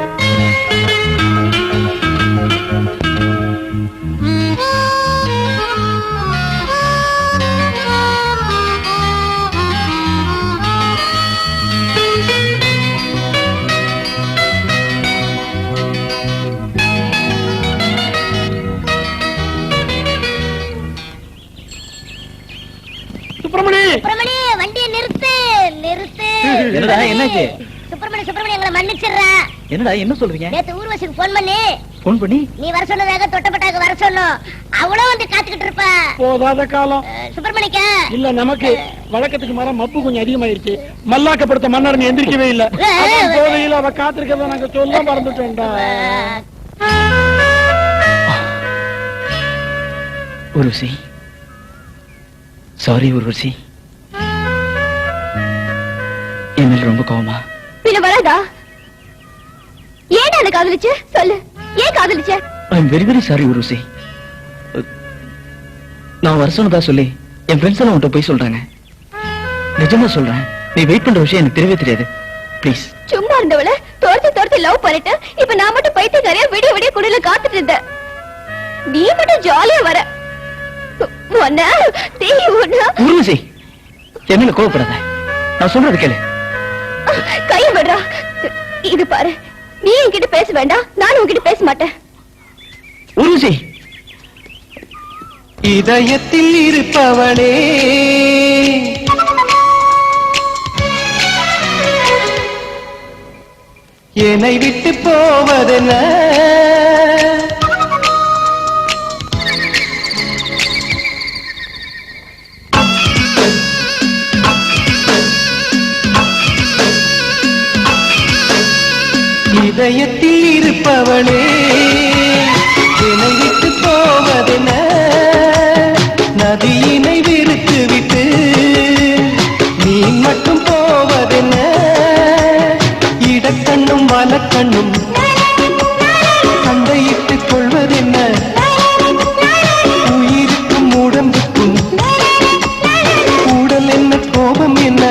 சுப்பிரமணி, வண்டியை நிறுத்து நிறுத்து. என்னடா என்னாச்சு? சுப்பிரமணி எங்களை மன்னிச்சிடுறா. என்னடா என்ன சொல்றீங்க? நேத்து ஊர்வசிக்கு போன் பண்ணி நீ வர சொன்னதாக தொட்டப்பட்டாக்கு வர சொன்னோம். அவளும் வந்து காத்துக்கிட்டு இருப்பா. போதாத காலம் சுப்பிரமணிக்கா இல்ல நமக்கு வழக்கத்துக்கு மாற மப்பு கொஞ்சம் அதிகமாயிருச்சு. மல்லாக்கப்படுத்த மன்னர் எந்திரிக்கவே இல்ல. போதையில அவ காத்திருக்கத நாங்க சொல்ல மறந்துட்டோம்டா. உருவசி, சாரி உருவசி, என் மேல ரொம்ப கோவமா? பின்ன வராதா? ஏன் அதை காதலிச்சு சொல்லு. ஏன் காதலிச்ச? I am very very sorry Urvashi. நான் வர சொன்னதா சொல்லி என் ஃப்ரெண்ட்ஸ் எல்லாம் உன்கிட்ட போய் சொல்றாங்க. நிஜமா சொல்றேன், நீ வெயிட் பண்ற விஷயம் எனக்கு தெரியவே தெரியாது. ப்ளீஸ். சும்மா இருந்தவள தோர்த்து லவ் பண்ணிட்டு இப்ப நான் மட்டும் பைத்தியக்காரியா விடிய குடில காத்துட்டு இருந்த. நீ மட்டும் ஜாலியா வர. உருவசி, என் மேல கோவப்படாத. நான் சொல்றது கேளு. கைய விடுறா. இது பாரு, நீ என்கிட்ட பேச வேண்டாம், நான் உன்கிட்ட பேச மாட்டேன். உருவசி, இதயத்தில் இருப்பவளே என்னை விட்டு போவதென்ன? இதயத்தில் இருப்பவளே என்னை விட்டு போவதென்ன? நதியினை வெறுத்து விட்டு நீ மட்டும் போவதென்ன? இடக்கண்ணும் வலக்கண்ணும் சண்டையிட்டுக் கொள்வதென்ன? உயிருக்கும் உடம்புக்கும் கூடல் என்ன, கோபம் என்ன?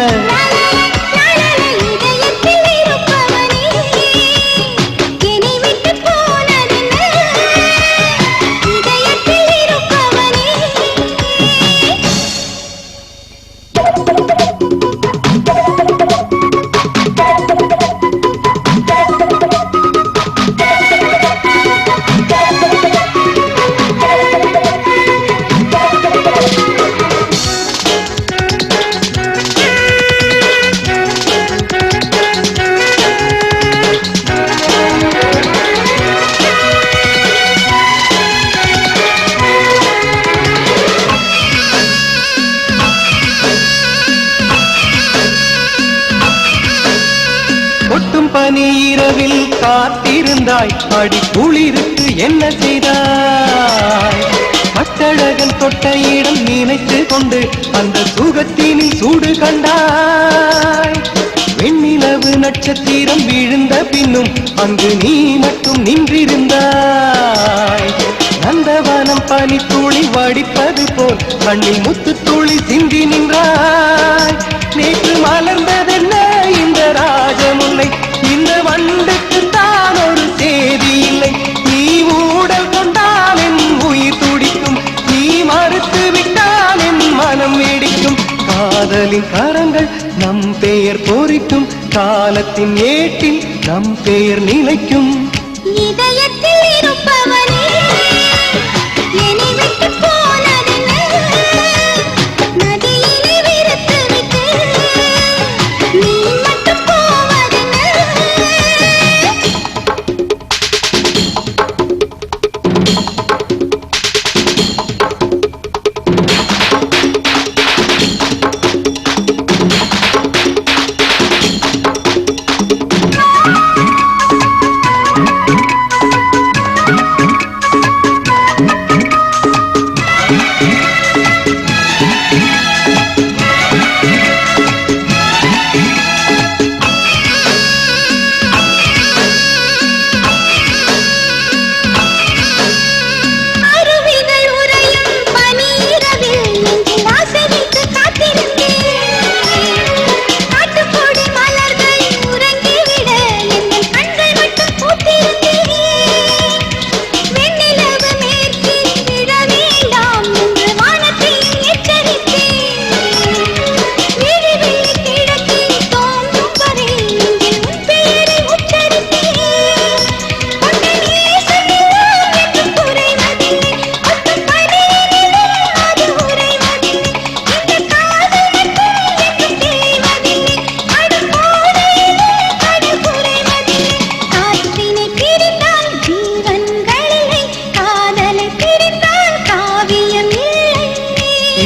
இரவில் காத்திருந்தாய், அடி குளிருக்கு என்ன செய்தாய்? பட்டழகன் தொட்ட இடம் நினைத்து கொண்டு அந்த சுகத்தினில் சூடு கண்டாய். வெண்ணிலவு நட்சத்திரம் விழுந்த பின்னும் அங்கு நீ மட்டும் நின்றிருந்தாய். நந்தவனம் பனி துளி வடிப்பது போல் கண்ணில் முத்து துளி சிந்தி நின்றாய். நேற்று மலர்ந்ததென்ன இந்த ராஜமுல்லை? இந்த வண்டுக்கு தான் ஒரு சேதி இல்லை. நீ ஊடல் கொண்டால் என் உயிர் துடிக்கும், நீ மறுத்து விட்டால் என் மனம் வெடிக்கும். காதலின் கரங்கள் நம் பெயர் பொறிக்கும், காலத்தின் ஏட்டில் நம் பெயர் நிலைக்கும். இதயத்தில் இருப்பவனே என்னை விட்டு போன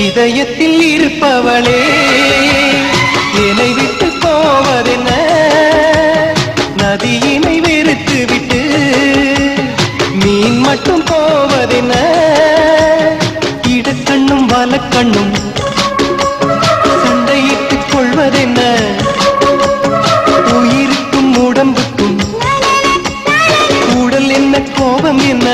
இதயத்தில் இருப்பவளே என்னை விட்டு போவதென்ன நதியினை வெறுத்து விட்டு மீன் மட்டும் போவதென்ன இடக்கண்ணும் வலக்கண்ணும் சண்டையிட்டுக் கொள்வதென்ன உயிருக்கும் உடம்புக்கும் உடல் என்ன கோபம் என்ன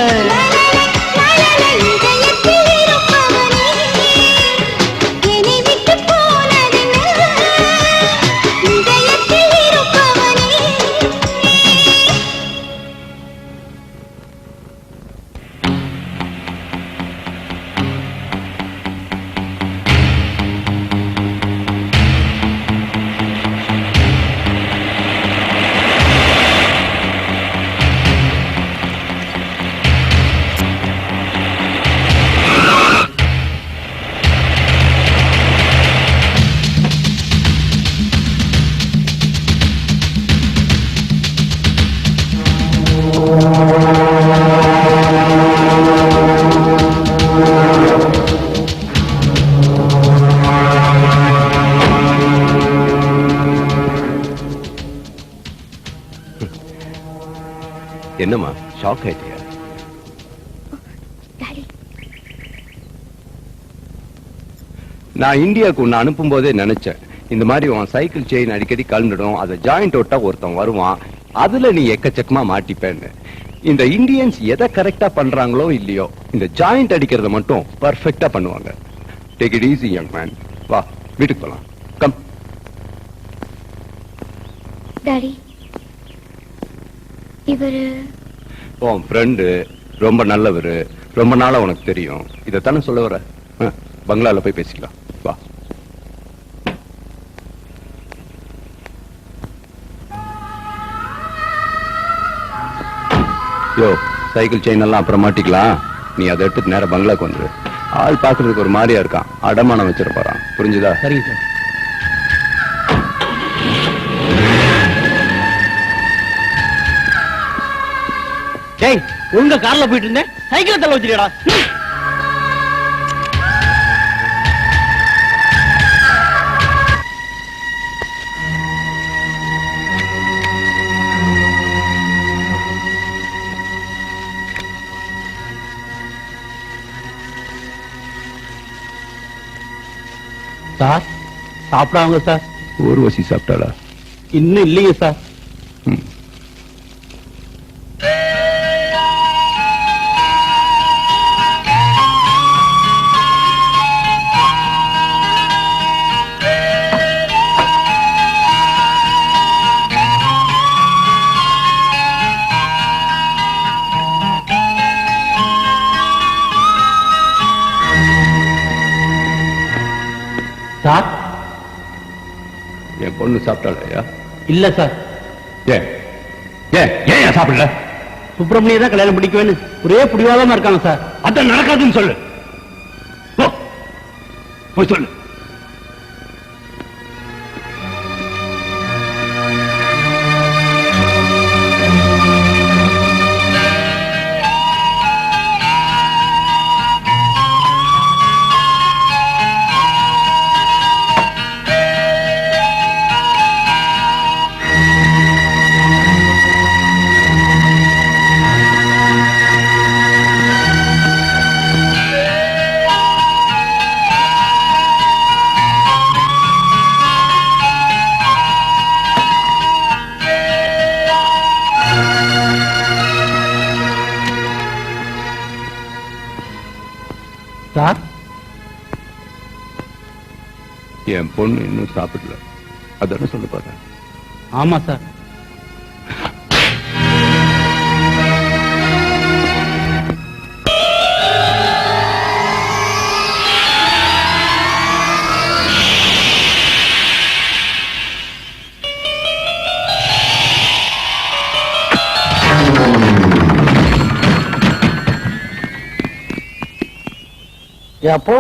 என்னம்மா ஷாக் ஆயிட்டியா? நான் இந்தியாவுக்கு உன்னை அனுப்பும் போதே நினைச்சேன் இந்த மாதிரி உன் சைக்கிள் செயின் அடிக்கடி கலந்துடும், அதை ஜாயிண்ட் ஒட்டா ஒருத்தன் வருவான், அதுல நீ எக்கச்சக்கமா மாட்டிப்பேன்னு. இந்த இந்தியன்ஸ் எதை கரெக்டா பண்றாங்களோ இல்லையோ இந்த ஜாயிண்ட் அடிக்கிறத மட்டும் பர்ஃபெக்டா பண்ணுவாங்க. Take it easy young man. வா வீட்டுக்கு போலாம். கம். டாடி, இவரு உன் ஃப்ரெண்டு, ரொம்ப நல்லவரு, ரொம்ப நாளா உனக்கு தெரியும். இதைத்தானே சொல்ல வர? பங்களால போய் பேசிக்கலாம். வா. யோ, சைக்கிள் செயின் எல்லாம் அப்புறம் மாட்டிக்கலாம். நீ அதை எடுத்துட்டு நேரம் பங்களாக்கு வந்துரு. ஆள் பாக்குறதுக்கு ஒரு மாதிரியா இருக்கான், அடமானம் வச்சிட போறான். புரிஞ்சுதா? சரிங்க சார். டேய், உங்க கார்ல போயிட்டு இருந்தேன், சைக்கிள் தள்ள வச்சிருக்கடா. சார், சாப்பிடாங்க சார். ஊர்வசி சாப்பிட்டாளா? இன்னும் இல்லைங்க சார். சார், என் பொண்ணு சாப்பிட்டாளையா? இல்ல சார். ஏன் ஏன் ஏன் சாப்பிடல? சுப்பிரமணிய தான் கல்யாணம் பிடிக்குவேன்னு ஒரே பிடிவாதமா இருக்காங்க சார். அதான் நடக்காதுன்னு சொல்லு. போய் சொல்லு. என் பொண்ணு இன்னும் சாப்பிடல. அதான சொல்ல போறேன். ஆமா சார். எப்போ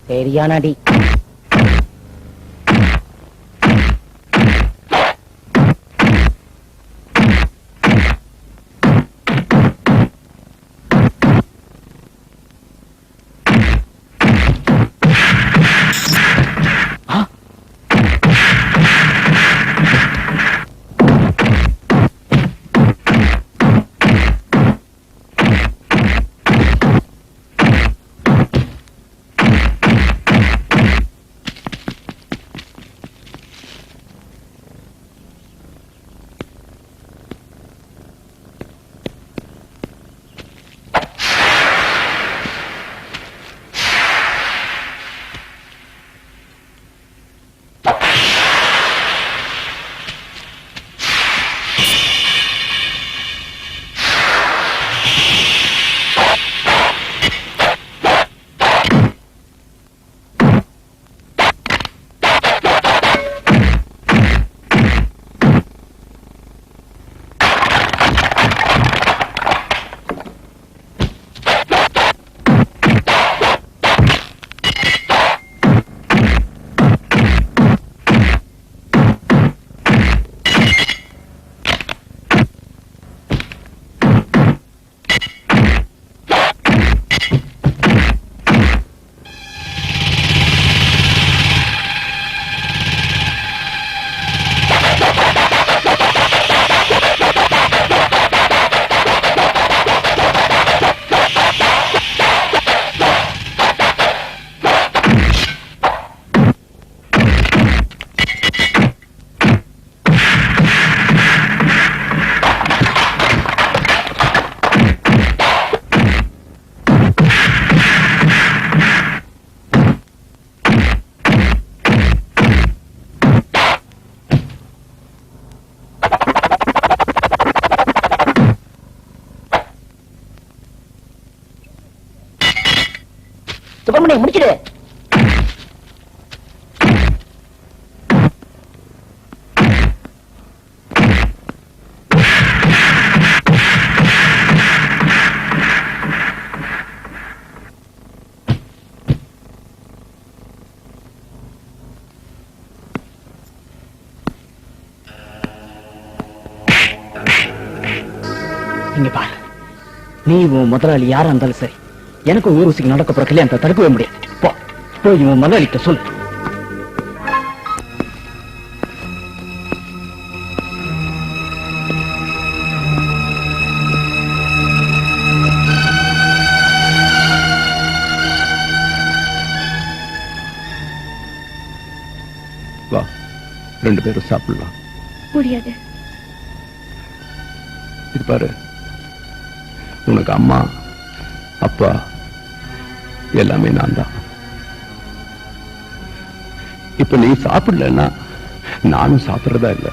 சரியானடி. சுப்பிரமணியம் முடிச்சிடு. இங்க பாரு, நீ உன் முதலாளி யாரா இருந்தாலும் சரி, எனக்கு ஊர்வசிக்கு நடக்க போற கல்யாணத்தை தடுக்கவே முடியாது. போய் உன் முதலாளிகிட்ட சொல்லு. வா, 2 பேரும் சாப்பிடலாம். முடியாது. இது பாரு, உனக்கு அம்மா அப்பா எல்லாமே நான் தான். இப்ப நீ சாப்பிடலன்னா நானும் சாப்பிடுறதா இல்ல.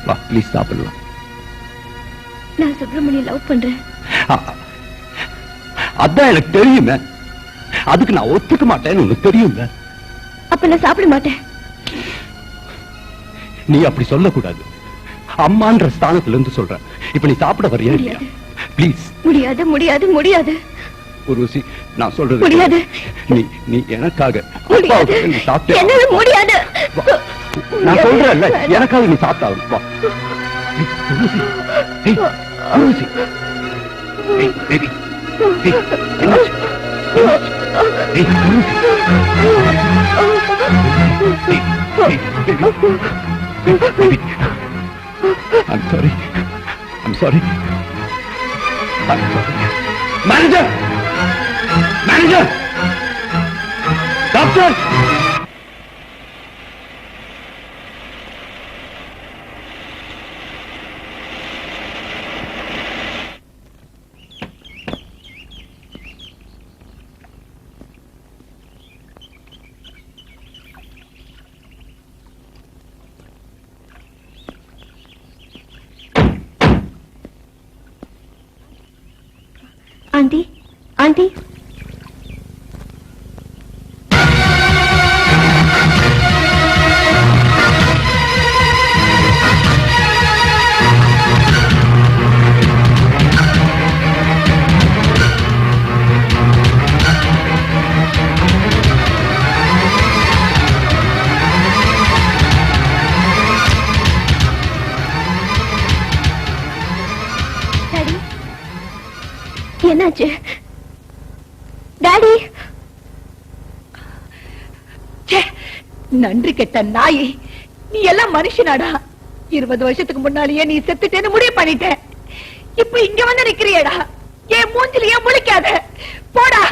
வா ப்ளீஸ் சாப்பிடலாம். நான் சுப்பிரமணியம் லவ் பண்றேன். அதான் எனக்கு தெரியுமே. அதுக்கு நான் ஒத்துக்க மாட்டேன்னு உனக்கு தெரியுங்க. அப்ப நான் சாப்பிட மாட்டேன். நீ அப்படி சொல்லக்கூடாது. அம்மான்ற ஸ்தானத்துல இருந்து சொல்ற. இப்ப நீ சாப்பிட வரியா இல்லையா? ப்ளீஸ். முடியாது முடியாது முடியாது. உருவசி, நான் சொல்றது முடியாது. நீ எனக்காக முடியாது. நீ சாப்பிட்டு என்னால முடியாது. நான் சொல்றேன்ல, எனக்காக நீ சாப்பிட்டாகும். வா உருவசி. உருவசி. பேபி. என்னாச்சு? I'm sorry. I'm sorry. I'm sorry. Manager! Manager! Doctor! Aunty aunty என்னாச்சு டாடி? நன்றி கெட்ட நாயே, நீ எல்லாம் மனுஷனாடா? 20 வருஷத்துக்கு முன்னாலேயே நீ செத்துட்டேன்னு முடிவு பண்ணிட்ட. இப்ப இங்க வந்து நிக்கிறியடா? ஏன் மூஞ்சிலேயே முழிக்காத? போடா,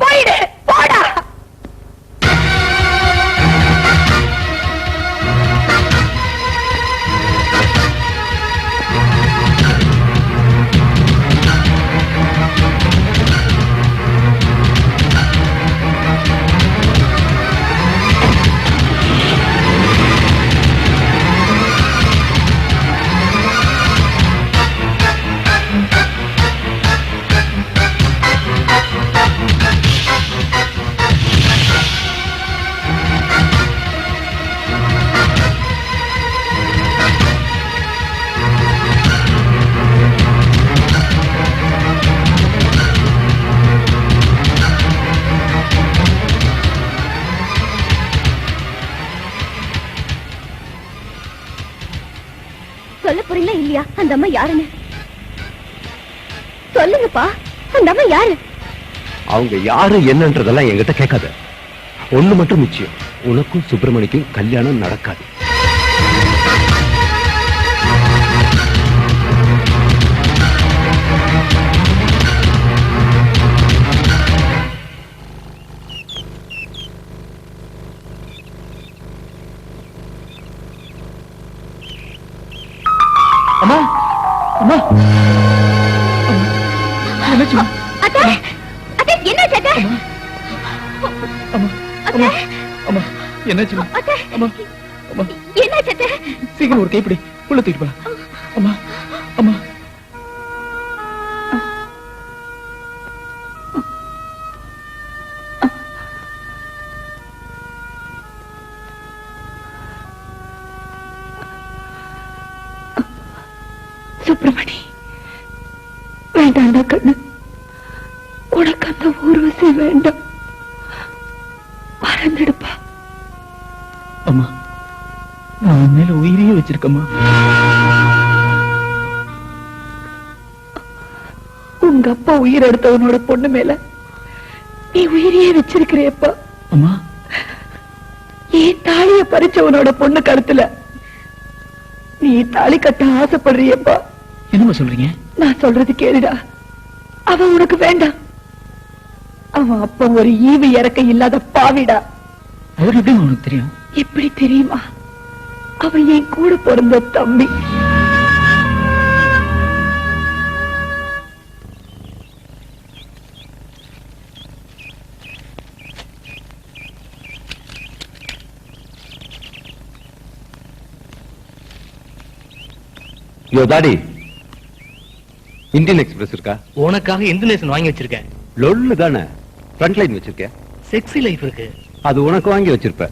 போயிடு, போடா. சொல்ல போறீங்களா இல்லையா? அந்த அம்மா யாருன்னு சொல்லுங்கப்பா. அந்த அம்மா யாரு? அவங்க யாரு என்னன்றதெல்லாம் என்கிட்ட கேட்காத. ஒண்ணு மட்டும் நிச்சயம், உனக்கும் சுப்பிரமணிக்கும் கல்யாணம் நடக்காது. அம்மா அம்மா என்னாச்சு? அத்தை அத்தை என்னாச்சு அத்தை? அம்மா அம்மா அம்மா என்னாச்சு? அத்தை அம்மா அம்மா என்னாச்சு அத்தை? சீக்கிரம் ஒரு கைப்பிடி உள்ள தூக்கிட்டு போலாம். அம்மா அம்மா சுப்பிரமணி, வேண்டாண்டா கண்ணு, உனக்கு அந்த ஊர்வசி வேண்டாம், மறந்துடுப்பா. அம்மா நான் உன் மேல உயிரையே வச்சிருக்கம்மா. உங்க அப்பா உயிர் எடுத்தவனோட பொண்ணு மேல நீ உயிரையே வச்சிருக்கிறியப்பா. அம்மா ஏன் தாலிய பறிச்சவனோட பொண்ணு கருத்துல நீ தாலி கட்ட ஆசைப்படுறியப்பா. என்னம்மா சொல்றீங்க? நான் சொல்றது கேளுடா. அவன் உனக்கு வேண்டாம். அவன் அப்ப ஒரு ஈவு இறக்க இல்லாத பாவிடா. அவர் எப்படி உனக்கு தெரியும்? எப்படி தெரியுமா? அவன் என் கூட பிறந்த தம்பி. யோ டாடி, இந்தியன் எக்ஸ்பிரஸ் இருக்கா? உனக்காக இந்தோனேஷன் வாங்கி வச்சிருக்கேன். லொல்லு தானே, ஃப்ரண்ட் லைன் வச்சிருக்க. செக்ஸி லைஃப் இருக்கு. அது உனக்கு வாங்கி வச்சிருப்ப.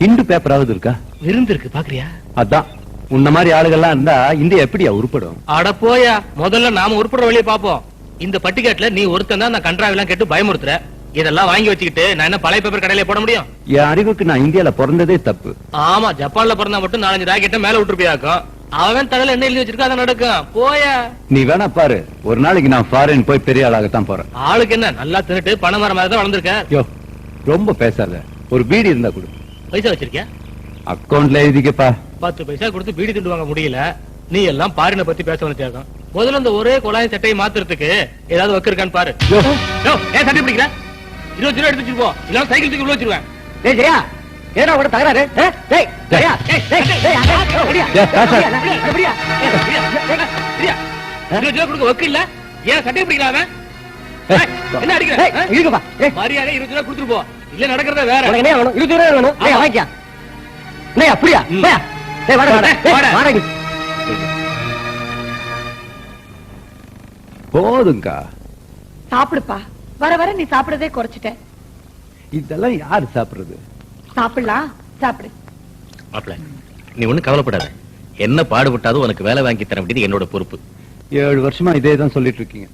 இந்து பேப்பராவது இருக்கா? விருந்து இருக்கு, பாக்குறியா? அதான் உன்ன மாதிரி ஆளுகள்லாம் இருந்தா இந்தியா எப்படியா உருப்படும்? அட போயா, முதல்ல நாம உருப்படுற வழியை பாப்போம். இந்த பட்டிக்காட்டுல நீ ஒருத்தன் தான் நான் கன்றாவெல்லாம் கேட்டு பயமுறுத்துற. இதெல்லாம் வாங்கி வச்சுக்கிட்டு நான் என்ன பழைய பேப்பர் கடையில போட முடியும்? என் அறிவுக்கு நான் இந்தியால பிறந்ததே தப்பு. ஆமா, ஜப்பான்ல பிறந்தா மட்டும் 4-5 ராக்கெட்ட மேல விட்டுருப்பியாக்கும். அவன் தலையில என்ன எழுதி வச்சிருக்கா அதை நடக்கும். போயா, நீ வேணா பாரு, ஒரு நாளைக்கு நான் ஃபாரின் போய் பெரிய ஆளாகத்தான் போறேன். ஆளுக்கு என்ன, நல்லா தின்னுட்டு பணம் வர மாதிரி தான் வளர்ந்துருக்க. யோ, ரொம்ப பேசாத. ஒரு பீடி இருந்தா கொடு. பைசா வச்சிருக்கியா? அக்கவுண்ட்ல எழுதிக்கப்பா. 10 பைசா கொடுத்து பீடி திண்டு வாங்க முடியல. நீ எல்லாம் பாரினை பத்தி பேச வச்சிருக்கான். முதல்ல இந்த ஒரே குழாய் சட்டையை மாத்துறதுக்கு ஏதாவது வக்கு இருக்கான்னு பாரு. ஏன் சட்டை பிடிக்கிற? 20 ரூபா எடுத்து வச்சிருப்போ, இல்ல சைக்கிள் தூக்கி உள்ள வச்சிருவேன். டேய் ஜெயா, ஏடா உட தகராறு? டேய் ஜெயா, டேய் டேய் டேய் அப்படியா? அப்படியா? 20 ரூபா கொடுக்க வக்கு இல்ல, ஏன் சட்டை பிடிக்கல அவன்? என்ன அடிக்கிற? இழுக்கப்பா. மரியாதை 20 ரூபா கொடுத்துட்டு போ, இல்ல நடக்கிறத வேற. உனக்கு என்ன வேணும்? 20 ரூபா வேணும். டேய் வாங்கியா. டேய் அப்படியா? டேய் வாடா வாடா. போதுங்கா, சாப்பிடுப்பா. வர வர நீ சாப்பிடறதே குறைச்சிட்ட. இதெல்லாம் யாரு சாப்பிடுறது? சாப்பிடலாம், சாப்பிடு. மாப்பிள்ள, நீ ஒண்ணும் கவலைப்படாத. என்ன பாடுபட்டாலும் உனக்கு வேலை வாங்கி தர வேண்டியது என்னோட பொறுப்பு. 7 வருஷமா இதே தான் சொல்லிட்டு இருக்கீங்க.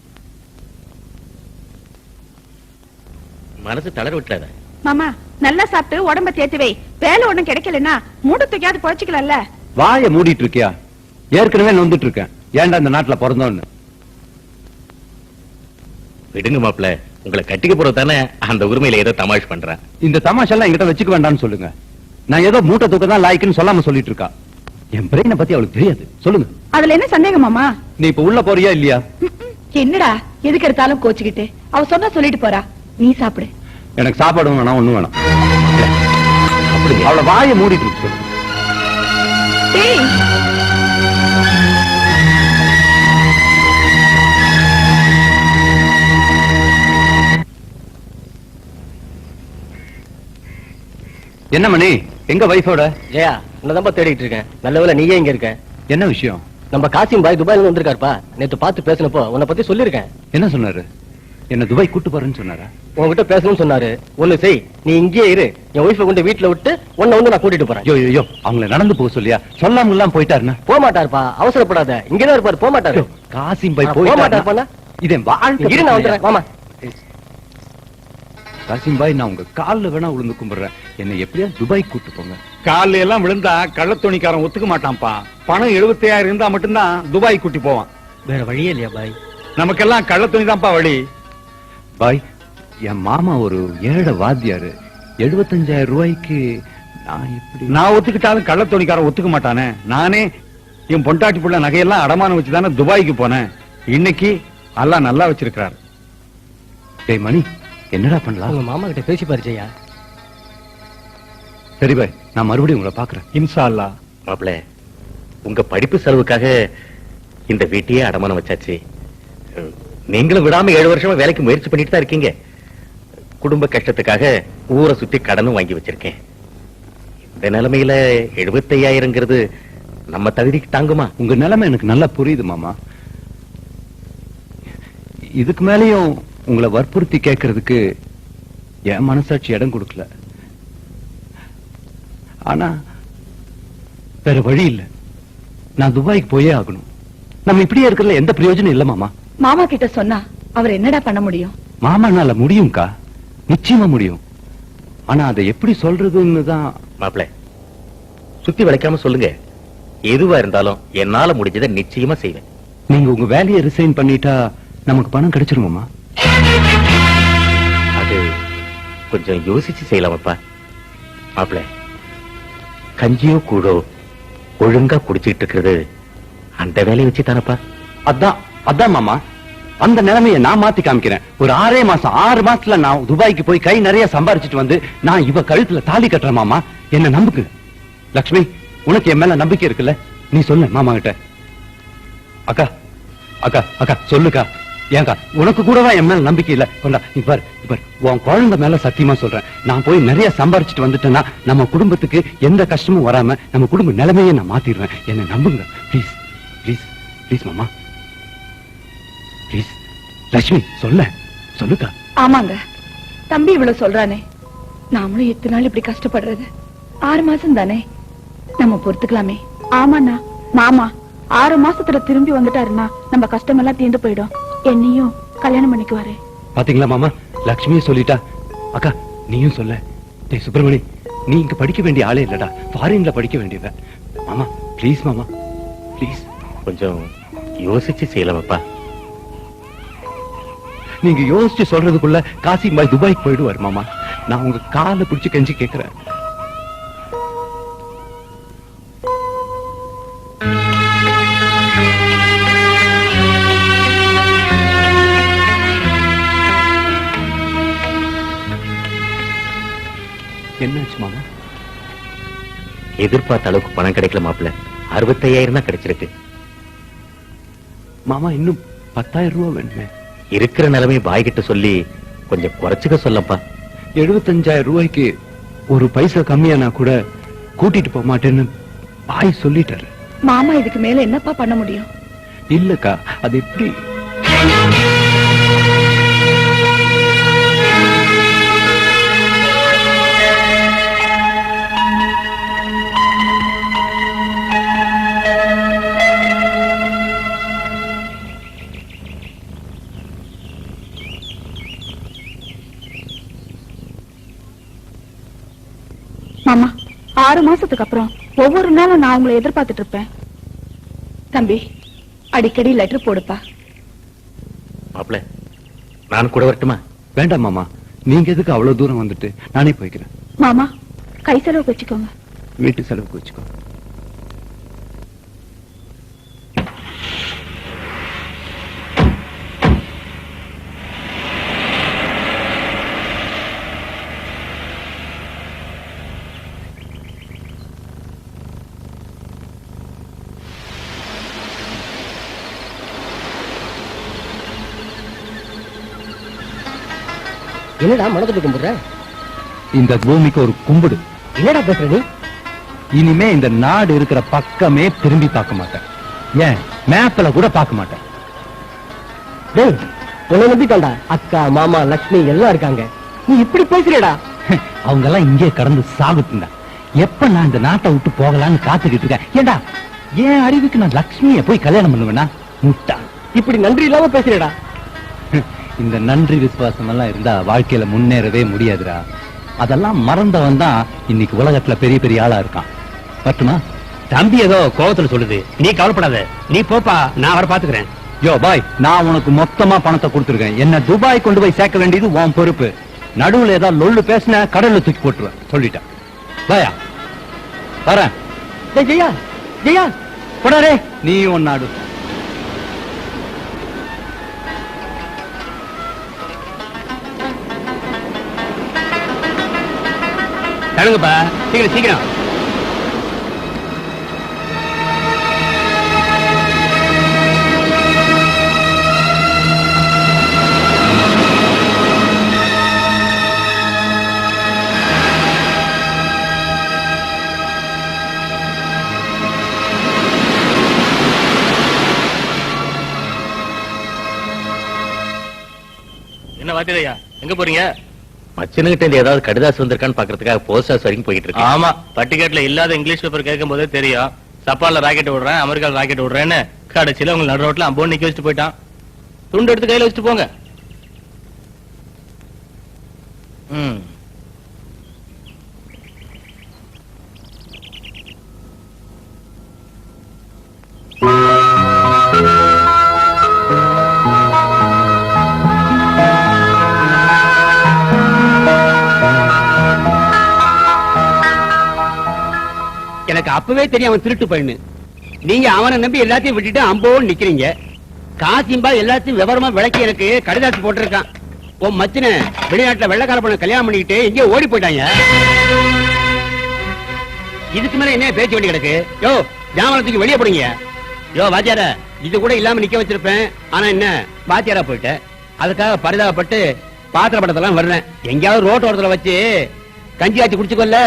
மனசு தளர விட்டுறாத. மாமா, நல்லா சாப்பிட்டு உடம்ப தேத்து வை. வேலை ஒண்ணும் கிடைக்கலன்னா மூட தூக்கியாவது பொழைச்சிக்கலாம்ல. வாய மூடிட்டு இருக்கியா? ஏற்கனவே நொந்துட்டு இருக்கேன். ஏன்டா இந்த நாட்டுல பிறந்தோன்னு. விடுங்க மாப்பிள்ள, உங்களை கட்டிக்க போறதானே அந்த உரிமையில ஏதோ தமாஷ் பண்றேன். இந்த தமாஷெல்லாம் என்கிட்ட வச்சுக்க வேண்டாம்னு சொல்லுங்க. நான் ஏதோ மூட்டை தூக்க தான் லாய்க்குன்னு சொல்லாம சொல்லிட்டு இருக்கா. என் பிரெயினை பத்தி அவளுக்கு தெரியாது. சொல்லுங்க, அதுல என்ன சந்தேகம் மாமா? நீ இப்ப உள்ள போறியா இல்லையா? என்னடா எதுக்கு எடுத்தாலும் கோச்சுக்கிட்டு? அவ சொன்னா சொல்லிட்டு போறா, நீ சாப்பிடு. எனக்கு சாப்பாடு வேணாம், ஒண்ணும் வேணாம். அவளை வாய மூடிட்டு இருக்கு சொல்லு. டேய், என்ன மணி, எங்க வைஃபோட? ஜெயா, உன்னதான் தேடிட்டு இருக்கேன். நல்ல வேளை நீயே இங்க இருக்க. என்ன விஷயம்? நம்ம காசிம் பாய் துபாயில இருந்து வந்திருக்காருப்பா. நேத்து பார்த்து பேசினப்போ உன்னை பத்தி சொல்லிருக்கேன். என்ன சொன்னாரு? என்ன துபாய் கூட்டு போறேன்னு சொன்னாரா? உன்கிட்ட பேசணும்னு சொன்னாரு. ஒண்ணு செய், நீ இங்கேயே இரு. என் ஒய்ஃபை கொண்டு வீட்டுல விட்டு உன்னை வந்து நான் கூட்டிட்டு போறேன். ஐயோ, அவங்கள நடந்து போக சொல்லியா? சொல்லாம எல்லாம் போயிட்டாருன்னா? போக மாட்டாருப்பா, அவசரப்படாத. இங்கதான் இருப்பாரு, போக மாட்டாரு. காசிம் பாய் போக மாட்டாருப்பா. இதன் வாழ்க்கை. இரு, நான் வந்துடுறேன். வாமா. காசிம் பாய், நான் உங்க கால்ல வேணா விழுந்து கும்பிடுறேன். என்னை எப்படியா துபாய் கூட்டு போங்க. கால்ல எல்லாம் விழுந்தா கள்ளத்தோணிக்காரன் ஒத்துக்க மாட்டான்ப்பா. பணம் 75,000 இருந்தா மட்டும்தான் துபாய் கூட்டி போவான். வேற வழியே இல்லையா பாய்? நமக்கெல்லாம் கள்ளத்தோணி தான்ப்பா வழி. பாய், என் மாமா ஒரு ஏழை வாத்தியாரு. 75,000 ரூபாய்க்கு நான் ஒத்துக்கிட்டாலும் கள்ளத்தோணிக்காரன் ஒத்துக்க மாட்டானே. நானே என் பொண்டாட்டி புள்ள நகையெல்லாம் அடமானம் வச்சுதானே துபாய்க்கு போனேன். இன்னைக்கு எல்லாம் நல்லா வச்சிருக்கிறார். டேய் மணி, என்னடா பண்ணலாம்? உங்க மாமா கிட்ட பேசி பாரு ஜெயா. சரி பாய், நான் மறுபடியும் உங்களை பாக்குறேன். இன்ஷா அல்லாஹ். மாப்பிள்ள, உங்க படிப்பு செலவுக்காக இந்த வீட்டையே அடமானம் வச்சாச்சு. நீங்களும் விடாம 7 வருஷமா வேலைக்கு முயற்சி பண்ணிட்டு தான் இருக்கீங்க. குடும்ப கஷ்டத்துக்காக ஊரை சுத்தி கடனும் வாங்கி வச்சிருக்கேன். இந்த நிலைமையில 75,000ங்கிறது நம்ம தகுதிக்கு தாங்குமா? உங்க நிலைமை எனக்கு நல்லா புரியுது மாமா. இதுக்கு மேலேயும் உங்களை வற்புறுத்தி கேட்கறதுக்கு என் மனசாட்சி இடம் கொடுக்கல. ஆனா வேற வழி இல்ல. நான் துபாய்க்கு போயே ஆகணும். நம்ம இப்படியே இருக்கிறதுல எந்த பிரயோஜனம் இல்ல மாமா. மாமா கிட்ட சொன்னா அவர் என்னடா பண்ண முடியும்? மாமானால முடியும்க்கா, நிச்சயமா முடியும். ஆனா அதை எப்படி சொல்றதுன்னு தான். மாப்பிள்ள, சுத்தி வளைக்காம சொல்லுங்க. எதுவா இருந்தாலும் என்னால முடிஞ்சதை நிச்சயமா செய்வேன். நீங்க உங்க வேலையை ரிசைன் பண்ணிட்டா நமக்கு பணம் கிடைச்சிருமாமா? அது கொஞ்சம் யோசிச்சு செய்யலாமப்பா. மாப்பிள்ள, கஞ்சியோ கூடோ ஒழுங்கா குடிச்சிட்டு இருக்கிறது அந்த வேலையை வச்சு தானப்பா. அதான் மாமா, அந்த நிலைமையை நான் மாத்தி காமிக்கிறேன். ஒரு 6 மாசத்துல நான் துபாய்க்கு போய் கை நிறைய சம்பாரிச்சிட்டு வந்து நான் இவ கழுத்துல தாலி கட்டுறேன் மாமா. என்ன நம்புக்கு. லக்ஷ்மி, உனக்கு என் மேல நம்பிக்கை இருக்குல்ல? நீ சொல்லு மாமா கிட்ட. அக்கா அக்கா அக்கா சொல்லுக்கா. ஏங்கா, உனக்கு கூடவா என் மேல நம்பிக்கை இல்ல? கொண்டா, இப்பார் உன் குழந்தை மேல சத்தியமா சொல்றேன். நான் போய் நிறைய சம்பாரிச்சிட்டு வந்துட்டேன்னா நம்ம குடும்பத்துக்கு எந்த கஷ்டமும் வராம நம்ம குடும்ப நிலைமையை நான் மாத்திடுவேன். என்ன நம்புங்க ப்ளீஸ். ப்ளீஸ் ப்ளீஸ் மாமா, ப்ளீஸ். லட்சுமி சொல்லுக்கா. ஆமாங்க, தம்பி இவ்வளவு சொல்றானே, நாமளும் எத்தனை நாள் இப்படி கஷ்டப்படுறது? 6 மாசம் தானே, நம்ம பொறுத்துக்கலாமே. ஆமாண்ணா, மாமா 6 மாசத்துல திரும்பி வந்துட்டாருன்னா நம்ம கஷ்டமெல்லாம் தீர்ந்து போயிடும். என்னையும் கல்யாணம் பண்ணிக்குவாரு. பாத்தீங்களா மாமா, லட்சுமியே சொல்லிட்டா. அக்கா நீயும் சொல்ல. டேய் சுப்பிரமணி, நீ இங்க படிக்க வேண்டிய ஆளே இல்லடா, ஃபாரின்ல படிக்க வேண்டியவ. மாமா ப்ளீஸ், மாமா ப்ளீஸ். கொஞ்சம் யோசிச்சு செய்யலாமப்பா. நீங்க யோசிச்சு சொல்றதுக்குள்ள காசிம் பாய் துபாய்க்கு போயிடுவார் மாமா. நான் உங்க காலை பிடிச்சு கெஞ்சி கேட்கிறேன். என்னாச்சு மாமா? எதிர்பார்த்த அளவுக்கு பணம் கிடைக்கல மாப்பிள்ள. 65,000 தான் கிடைச்சிருக்கு. மாமா இன்னும் 10,000 ரூபாய் வேணுமே. இருக்கிற நிலைமை பாய்கிட்ட சொல்லி கொஞ்சம் குறைச்சுக்க சொல்லப்பா. 75,000 ரூபாய்க்கு ஒரு பைசா கம்மியானா கூட கூட்டிட்டு போக மாட்டேன்னு பாய் சொல்லிட்டாரு. மாமா இதுக்கு மேல என்னப்பா பண்ண முடியும்? இல்லக்கா, அது எப்படி? மாமா 6 மாசத்துக்கு அப்புறம் ஒவ்வொரு நாளும் நான் உங்களை எதிர்பார்த்துட்டு இருப்பேன். தம்பி அடிக்கடி லெட்டர் போடுப்பா. மாப்பிள்ள நான் கூட வரட்டுமா? வேண்டாம் மாமா, நீங்க எதுக்கு அவ்வளவு தூரம் வந்துட்டு? நானே போய்க்கிறேன். மாமா கை செலவுக்கு வச்சுக்கோங்க. வீட்டு செலவுக்கு வச்சுக்கோ. என்னடா மனதுக்கு கும்பிடுற? இந்த பூமிக்கு ஒரு கும்பிடு. என்னடா பேசுற நீ? இனிமே இந்த நாடு இருக்கிற பக்கமே திரும்பி பார்க்க மாட்டேன். ஏன் மேப்ல கூட பார்க்க மாட்டேன். டேய் உன்னை நம்பிட்டான்டா. அக்கா மாமா லட்சுமி எல்லாம் இருக்காங்க. நீ இப்படி பேசுறடா? அவங்க எல்லாம் இங்கே கடந்து சாகுட்டுங்க. எப்ப நான் இந்த நாட்டை விட்டு போகலான்னு காத்துக்கிட்டு இருக்கேன். ஏண்டா என் அறிவுக்கு நான் லட்சுமியை போய் கல்யாணம் பண்ணுவேனா? முட்டா. இப்படி நன்றி இல்லாம பேசுறடா. இந்த நன்றி விசுவாசம் எல்லாம் இருந்தா வாழ்க்கையில முன்னேறவே முடியாதுடா. அதெல்லாம் மறந்தவன் தான் இன்னைக்கு உலகத்துல பெரிய பெரிய ஆளா இருக்கான். பட்டுமா? தம்பி ஏதோ கோவத்துல சொல்லுது, நீ கவலைப்படாத. நீ போப்பா, நான் அவரை பாத்துக்கிறேன். யோ பாய், நான் உனக்கு மொத்தமா பணத்தை கொடுத்துருக்கேன். என்ன துபாய் கொண்டு போய் சேர்க்க வேண்டியது உன் பொறுப்பு. நடுவுல ஏதாவது லொள்ளு பேசின கடல்ல தூக்கி போட்டுருவேன். சொல்லிட்டேன். பாயா வரேன். ஜெயா ஜெயா போடாரே, நீ உன் நாடு. தடுங்கப்பா, சீக்கிரம் சீக்கிரம். என்ன வாத்தியா, எங்க போறீங்க? மச்சனுகிட்ட இருந்து ஏதாவது கடிதாசு வந்திருக்கான்னு பாக்குறதுக்காக போஸ்ட் ஆஃபீஸ் வரைக்கும் போயிட்டு இருக்கேன். ஆமா, பட்டிக்காட்டுல இல்லாத இங்கிலீஷ் பேப்பர் கேட்கும் போதே தெரியும். சப்பால்ல ராக்கெட் விடுறேன், அமெரிக்கால ராக்கெட் விடுறேன்னு கடைசியில உங்க நடு ரோட்ல அம்போன் நிக்க வச்சுட்டு போயிட்டான். துண்டு எடுத்து கையில வச்சுட்டு போங்க. எனக்கு அப்பவே தெரியும் அவன் திருட்டு பையனு. நீங்க அவனை நம்பி எல்லாத்தையும் விட்டுட்டு அம்போன்னு நிக்கிறீங்க. காசிம்பா எல்லாத்தையும் விவரமா விளக்கி எனக்கு கடிதாசு போட்டிருக்கான். உன் மச்சின வெளிநாட்டுல வெள்ளக்கார பொண்ணு கல்யாணம் பண்ணிக்கிட்டு எங்கேயோ ஓடி போயிட்டாங்க. இதுக்கு மேல என்ன பேச்சு வேண்டி கிடக்கு? யோ ஜாமனத்துக்கு வெளியே போடுங்க. யோ வாத்தியார, இது கூட இல்லாம நிக்க வச்சிருப்பேன். ஆனா என்ன வாத்தியாரா போயிட்ட. அதுக்காக பரிதாபப்பட்டு பாத்திர படத்தெல்லாம் வர்றேன். எங்கேயாவது ரோட் ஓரத்துல வச்சு கஞ்சி ஆச்சு குடிச்சுக்கொள்ள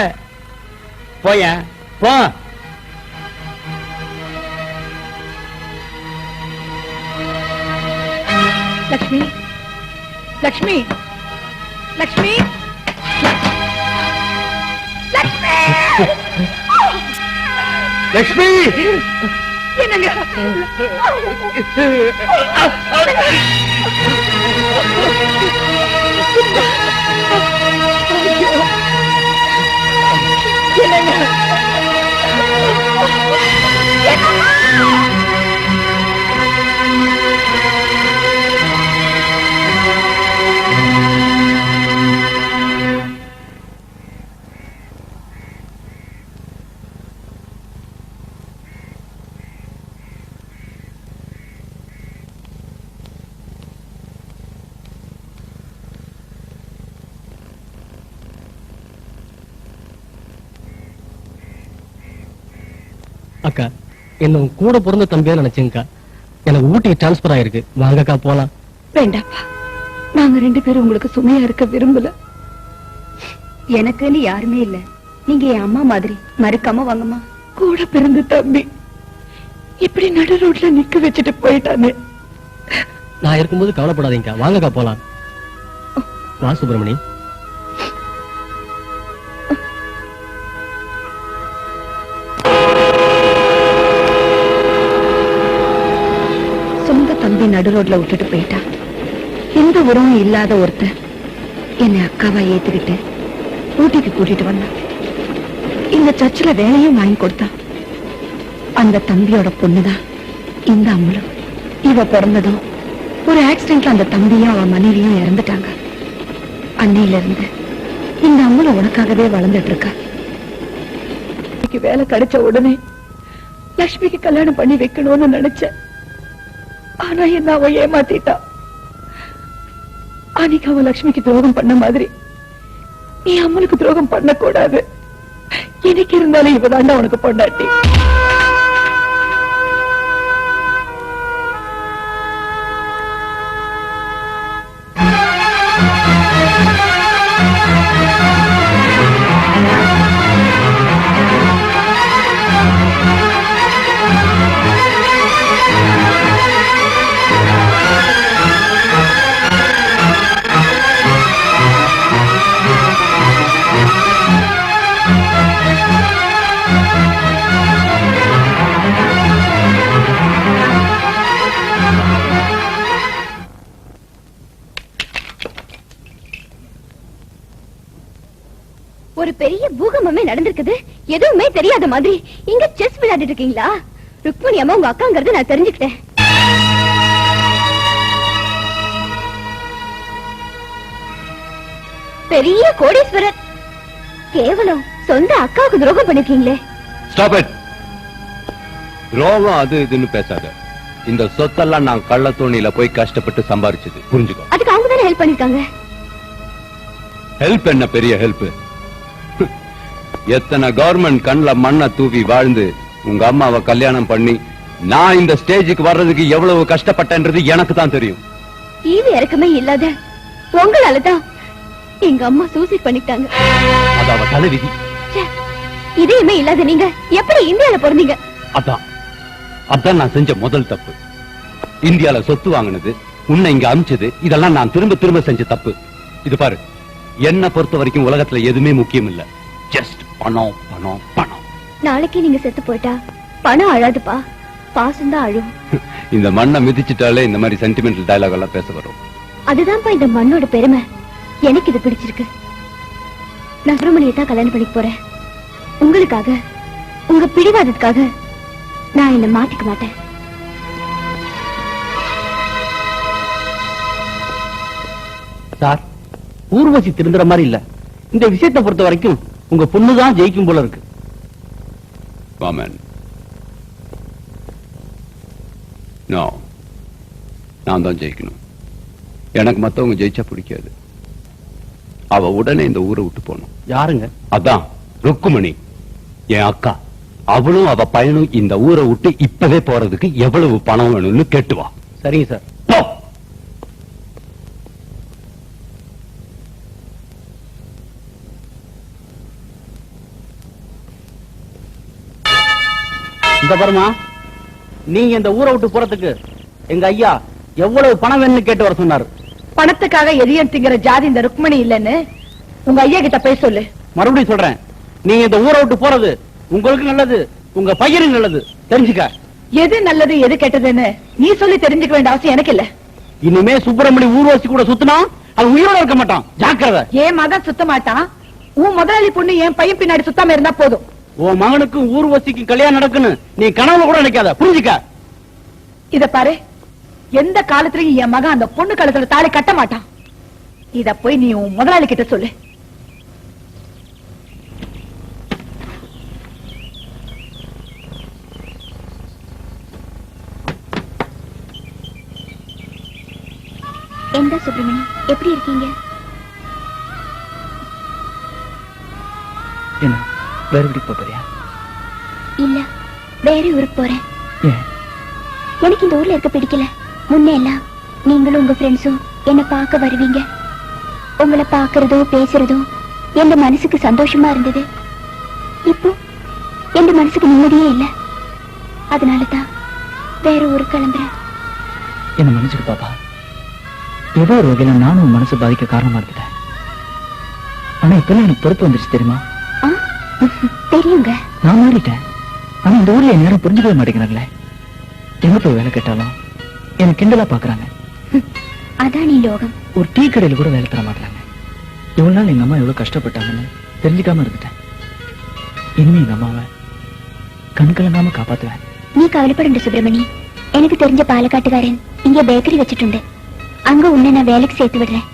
போய போ. லக்ஷ்மி லக்ஷ்மி லக்ஷ்மி லக்ஷ்மி லட்சுமி என்னங்க அக்கா என்ன கூட பிறந்த தம்பியா நினைச்சேங்கக்கா. எனக்கு ஊட்டி டிரான்ஸ்பர் ஆயிருக்கு. வாங்கக்கா போலாம். வேண்டாப்பா, நாங்க 2 பேரும் உங்களுக்கு சுமையா இருக்க விரும்பல. எனக்குன்னு யாருமே இல்ல. நீங்க என் அம்மா மாதிரி. மறுக்காம வாங்கம்மா. கூட பிறந்த தம்பி இப்படி நடு ரோட்ல நிக்க வச்சுட்டு போயிட்டானே. நான் இருக்கும்போது கவலைப்படாதீங்கக்கா. வாங்கக்கா போலாம். வா சுப்பிரமணி. தம்பி நடு ரோட்ல விட்டுட்டு போயிட்டா. எந்த உறவும் இல்லாத ஒருத்தர் என்னை அக்காவா ஏத்துக்கிட்டு ஊட்டிக்கு கூட்டிட்டு வந்தான். இந்த சர்ச்சில் வேலையும் வாங்கி கொடுத்தான். அந்த தம்பியோட பொண்ணுதான் இந்த அம்மளும். இவ பிறந்ததும் ஒரு ஆக்சிடென்ட்ல அந்த தம்பியும் அவன் மனைவியும் இறந்துட்டாங்க. அன்னையில இருந்து இந்த அம்மளும் உனக்காகவே வளர்ந்துட்டு இருக்கா. வேலை கிடைச்ச உடனே லட்சுமிக்கு கல்யாணம் பண்ணி வைக்கணும்னு நினைச்சேன். ஆனா என்ன அவ ஏமாத்திட்டா. அன்னைக்கு அவ லட்சுமிக்கு துரோகம் பண்ண மாதிரி நீ அம்மனுக்கு துரோகம் பண்ண கூடாது. எனக்கு இருந்தாலும் இவதாண்டா உனக்கு பொண்டாட்டி. ஒரு பெரிய பூகம்பமே நடந்திருக்குது. எதுவுமே தெரியாத மாதிரி இங்க செஸ் விளையாடிட்டு இருக்கீங்களா? ருக்மணி அம்மா உங்க அக்காங்கிறது நான் தெரிஞ்சுக்கிட்டேன். பெரிய கோடீஸ்வரர். கேவலம் சொந்த அக்காவுக்கு துரோகம் பண்ணிருக்கீங்களே. Stop it. துரோகம் அது இதுன்னு பேசாத. இந்த சொத்தெல்லாம் நான் கள்ளத்தோணியில போய் கஷ்டப்பட்டு சம்பாரிச்சது, புரிஞ்சுக்கோ. அதுக்கு அவங்க தானே ஹெல்ப் பண்ணிருக்காங்க. ஹெல்ப் என்ன பெரிய ஹெல்ப்? எத்தனை கவர்மெண்ட் கண்ல மண்ணை தூவி வாழ்ந்து உங்க அம்மாவை கல்யாணம் பண்ணி நான் இந்த ஸ்டேஜுக்கு வர்றதுக்கு எவ்வளவு கஷ்டப்பட்டேன்றது எனக்கு தான் தெரியும். ஈவு இறக்கமே இல்லாத உங்களாலதான் எங்க அம்மா சூசைட் பண்ணிட்டாங்க. அது அவ தலைவிதி. இதையுமே இல்லாத நீங்க எப்படி இந்தியால பிறந்தீங்க? அதான் நான் செஞ்ச முதல் தப்பு. இந்தியால சொத்து வாங்கினது, உன்னை இங்க அமிச்சது, இதெல்லாம் நான் திரும்ப திரும்ப செஞ்ச தப்பு. இது பாரு, என்ன பொறுத்த வரைக்கும் உலகத்துல எதுவுமே முக்கியம் இல்ல. ஜஸ்ட் பணம் பணம் பணம். நாளைக்கு நீங்க செத்து போயிட்டா பணம் அழாதுப்பா, பாசம் தான் அழும். இந்த மண்ணை மிதிச்சிட்டாலே இந்த மாதிரி சென்டிமெண்டல் டயலாக் எல்லாம் பேச வரும். அதுதான்ப்பா இந்த மண்ணோட பெருமை. எனக்கு இது பிடிச்சிருக்கு. நான் சுப்பிரமணியை தான் கல்யாணம் பண்ணிக்க போறேன். உங்களுக்காக, உங்க பிடிவாதத்துக்காக நான் என்ன மாத்திக்க மாட்டேன். சார், ஊர்வசி திருந்துற மாதிரி இல்ல. இந்த விஷயத்தை பொறுத்த வரைக்கும் உங்க பொண்ணுதான் ஜெயிக்கும் போல இருக்கு. நான் தான் ஜெயிக்கணும். எனக்கு மத்தவங்க ஜெயிச்சா பிடிக்காது. அவ உடனே இந்த ஊரை விட்டு போகணும். யாருங்க? அதான் ருக்குமணி, என் அக்கா. அவளும் அவ பையனும் இந்த ஊரை விட்டு இப்பவே போறதுக்கு எவ்வளவு பணம் வேணும்னு கேட்டு வா. சரிங்க சார். இந்த பாருமா, நீங்க இந்த ஊரை விட்டு போறதுக்கு எங்க ஐயா எவ்வளவு பணம் வேணும்னு கேட்டு வர சொன்னாரு. பணத்துக்காக எதையும் திங்கிற ஜாதி இந்த ருக்மணி இல்லன்னு உங்க ஐயா கிட்ட போய் சொல்லு. மறுபடியும் சொல்றேன், நீங்க இந்த ஊரை விட்டு போறது உங்களுக்கு நல்லது, உங்க பையனுக்கு நல்லது. தெரிஞ்சுக்க. எது நல்லது எது கெட்டதுன்னு நீ சொல்லி தெரிஞ்சுக்க வேண்டிய அவசியம் எனக்கு இல்ல. இனிமே சுப்பிரமணி ஊர்வசி கூட சுத்தினா அவன் உயிரோட இருக்க மாட்டான். ஜாக்கிரதை. என் மகன் சுத்த மாட்டான். உன் முதலாளி பொண்ணு என் பையன் பின்னாடி சுத்தாம இருந்தா போதும். உன் மகனுக்கும் ஊர்வசிக்கும் கல்யாணம் நடக்குன்னு நீ கனவுல கூட நினைக்காத. புரிஞ்சுக்க. இத பாரு, எந்த காலத்திலயும் என் மகன் அந்த பொண்ணு கழுத்துல தாலி கட்ட மாட்டான். இத போய் நீ உன் முதலாளி கிட்ட சொல்லு. எந்த சுப்பிரமணி, எப்படி இருக்கீங்க? என்ன வேற வீட்டுக்கு போறியா? இல்ல, வேற ஊருக்கு போறேன். எனக்கு இந்த ஊர்ல இருக்க பிடிக்கல. முன்னே எல்லாம் நீங்களும் உங்க ஃப்ரெண்ட்ஸும் என்ன பார்க்க வருவீங்க. உங்களை பார்க்கறதோ பேசுறதோ என் மனசுக்கு சந்தோஷமா இருந்தது. இப்போ என் மனசுக்கு நிம்மதியே இல்ல. அதனாலதான் வேற ஊருக்கு கிளம்புறேன். என்ன மன்னிச்சுட்டு பாப்பா. ஏதோ ஒரு வகையில நானும் உன் மனசு பாதிக்க காரணமா இருந்துட்டேன். ஆனா இப்ப எனக்கு பொறுப்பு வந்துருச்சு தெரியுமா? தெரியுங்க. நான் மாறிட்டேன். ஆனா இந்த ஊர்ல என் நேரம் புரிஞ்சுக்கவே மாட்டேங்கிறாங்களே. எங்க போய் வேலை கேட்டாலும் எனக்கு கிண்டலா பாக்குறாங்க. அதான் நீ லோகம். ஒரு டீ கடையில கூட வேலை தர மாட்டாங்க. இவ்வளவு நாள் எங்க அம்மா எவ்வளவு கஷ்டப்பட்டாங்கன்னு தெரிஞ்சுக்காம இருந்துட்டேன். இனிமே எங்க அம்மாவை கண்கலங்காம காப்பாத்துவேன். நீ கவலைப்பட சுப்பிரமணி. எனக்கு தெரிஞ்ச பாலக்காட்டுக்காரன் இங்க பேக்கரி வச்சிട്ടുണ്ട്. அங்க உன்னை நான் வேலைக்கு சேர்த்து விடுறேன்.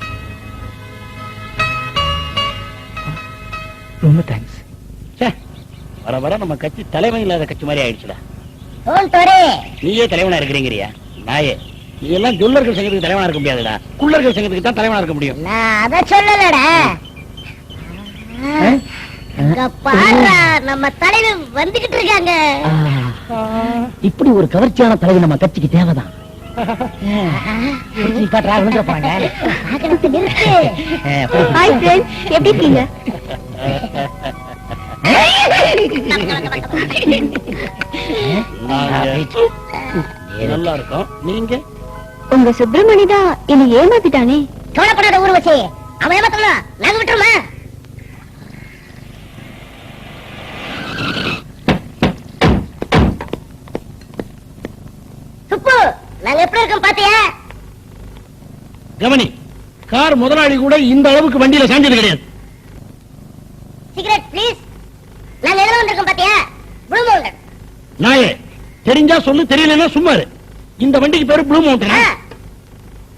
ரொம்ப தேங்க்ஸ். வர வர நம்ம கட்சி தலைவன் இல்லாத கட்சி மாதிரி ஆயிடுச்சுடா. நீயே தலைவனா இருக்கிறீங்கறியா? நாயே, நீ எல்லாம் ஜொல்லர்கள் சங்கத்துக்கு தலைவனா இருக்க முடியாதுடா. குள்ளர்கள் சங்கத்துக்கு தான் தலைவனா இருக்க முடியும். நான் அத சொல்லலடா. நம்ம தலைவர் வந்துகிட்டு இருக்காங்க. இப்படி ஒரு கவர்ச்சியான தலைவர் நம்ம கட்சிக்கு தேவைதான். எப்படி இருக்கீங்க? நல்லா இருக்கும். நீங்க உங்க சுப்பிரமணி தான் என்னை ஏமாத்திட்டானே. கவலைப்படாத ஊர்வசி, அவன் ஏமாத்தலாம். நாங்க விட்டுருமா? சுப்பு, நாங்க எப்படி இருக்கோம் பாத்தியா? கவனி, கார் முதலாளி கூட இந்த அளவுக்கு வண்டியில சாஞ்சது கிடையாது. Cigarette please. நாங்க எதுல வந்திருக்கோம் பாத்தியா? Blue mountain. நாயே, தெரிஞ்சா சொல்லு, தெரியலன்னா சும்மா இரு. இந்த வண்டிக்கு பேரு ப்ளூ மவுண்டன்.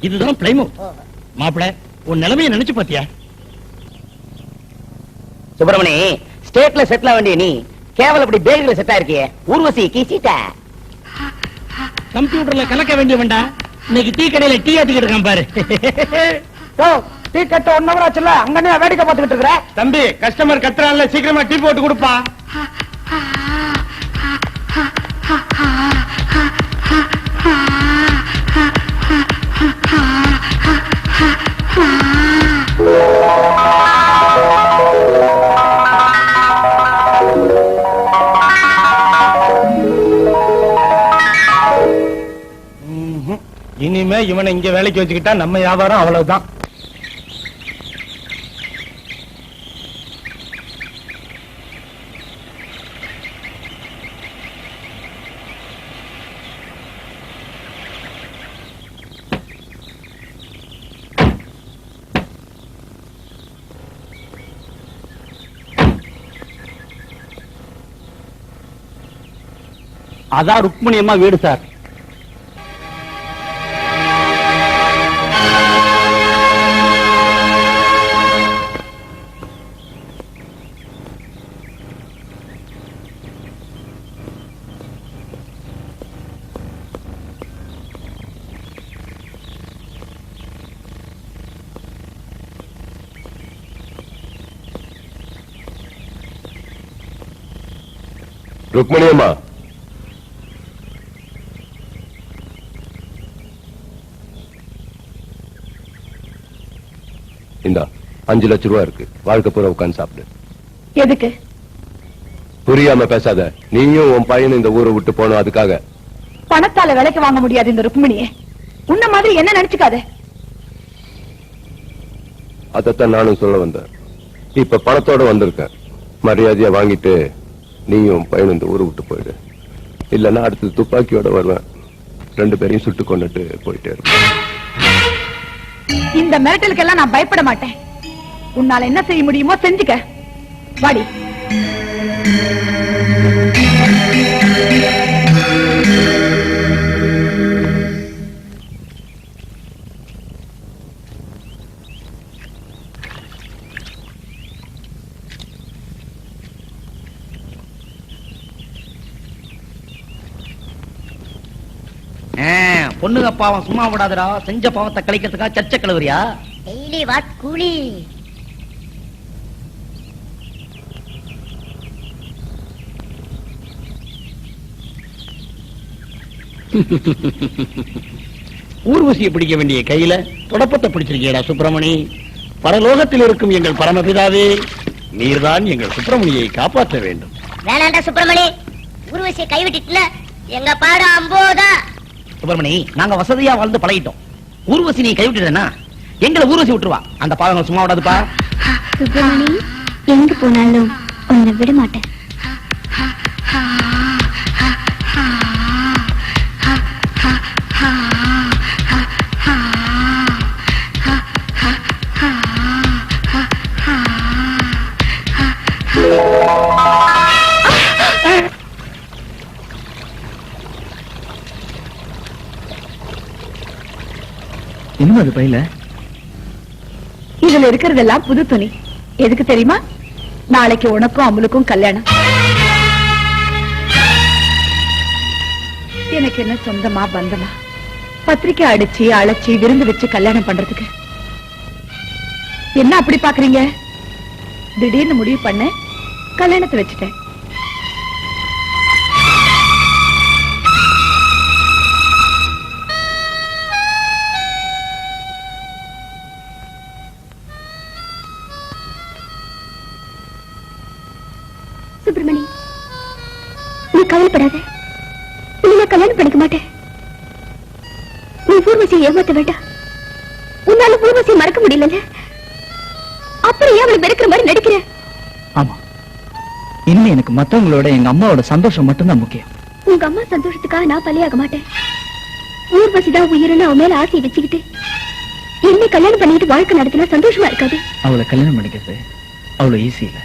இதுதான் பிளைமவுத். மாப்பிள, உன் நிலைமையை நினைச்சு பாத்தியா? சுப்பிரமணி, ஸ்டேட்ல செட்டில் வேண்டிய நீ கேவல இப்படி பேகில செட்டா இருக்கியே. ஊர்வசி கீசிட்ட கம்ப்யூட்டர்ல கலக்க வேண்டிய வேண்டா. இன்னைக்கு டீ கடையில டீ ஆத்திக்கிட்டு இருக்கான் பாரு. டீ கட்ட 1 hour ஆச்சுல, அங்கனே வேடிக்கை பார்த்துக்கிட்டு இருக்கற. தம்பி, கஸ்டமர் கத்துறான்ல, சீக்கிரமா டீ போட்டு கொடுப்பா. இனிமே இவனை இங்க வேலைக்கு வச்சுக்கிட்டா நம்ம வியாபாரம் அவ்வளவுதான். அதான் ருக்மணி அம்மா வீடு சார். ருக்மணி அம்மா, இந்தா 5 லட்சம் ரூபாய் இருக்கு. வாழ்க்கை பூரா உட்கார்ந்து சாப்பிடு. எதுக்கு? புரியாம பேசாத. நீயும் உன் பையனும் இந்த ஊரை விட்டு போனோம் அதுக்காக. பணத்தால விலைக்கு வாங்க முடியாது இந்த ருக்மிணியை. உன்ன மாதிரி என்ன நினைச்சுக்காத. அதத்தான் நானும் சொல்ல வந்தேன். இப்ப பணத்தோட வந்திருக்கேன். மரியாதையா வாங்கிட்டு நீயும் பையனும் இந்த ஊரை விட்டு போயிடு. இல்லன்னா அடுத்து துப்பாக்கியோட வருவேன். 2 பேரையும் சுட்டு கொண்டுட்டு போயிட்டே இருப்பேன். இந்த மிரட்டலுக்கெல்லாம் நான் பயப்பட மாட்டேன். உன்னால என்ன செய்ய முடியுமோ செஞ்சுக்க. வாடி. பொண்ணுங்க பாவம் சும்மா விடாதடா. செஞ்ச பாவத்தை கழிக்கிறதுக்காக சர்ச்சை கிளவுறியா? டெய்லி வாட் கூலி. ஊர்வசியை பிடிக்க வேண்டிய கையில தொடப்பத்தை பிடிச்சிருக்கியடா சுப்பிரமணி. பரலோகத்தில் இருக்கும் எங்கள் பரமபிதாவே, நீர்தான் எங்கள் சுப்பிரமணியை காப்பாற்ற வேண்டும். வேணாண்டா சுப்பிரமணி, ஊர்வசியை கைவிட்டுட்டுல எங்க பாடு அம்போதா. சுப்பிரமணி, நாங்க வசதியா வாழ்ந்து பழகிட்டோம். ஊர்வசி நீ கைவிட்டுனா எங்களை ஊர்வசி விட்டுருவா. அந்த பாவங்கள் சும்மா விடாதுப்பா. சுப்பிரமணி, எங்க போனாலும் உன்னை விட மாட்டேன். இன்னும் அது பையில இதுல இருக்கிறதெல்லாம் புது துணி. எதுக்கு தெரியுமா? நாளைக்கு உனக்கும் அமுலுக்கும் கல்யாணம். எனக்கு என்ன சொந்தமா பந்தமா பத்திரிக்கை அடிச்சு அழைச்சி விருந்து வச்சு கல்யாணம் பண்றதுக்கு? என்ன அப்படி பாக்குறீங்க? திடீர்னு முடிவு பண்ண கல்யாணத்தை வச்சுட்டேன். சுப்பிரமணி, நீ கவலைப்படாத. இனிமே கல்யாணம் பண்ணிக்க மாட்டேன். நீ ஊர்வசியை ஏமாத்த வேண்டாம். உன்னால ஊர்வசியை மறக்க முடியல. அப்புறம் ஏன் அவளை வெறுக்கிற மாதிரி நடிக்கிற? ஆமா, இனிமே எனக்கு மத்தவங்களோட எங்க அம்மாவோட சந்தோஷம் மட்டும்தான் முக்கியம். உங்க அம்மா சந்தோஷத்துக்காக நான் பலியாக மாட்டேன். ஊர்வசிதான் உயிரின்னு அவன் மேல ஆசையை வச்சுக்கிட்டு என்ன கல்யாணம் பண்ணிட்டு வாழ்க்கை நடத்தினா சந்தோஷமா இருக்காது. அவளை கல்யாணம் பண்ணிக்கிறது அவ்வளவு ஈஸி இல்ல.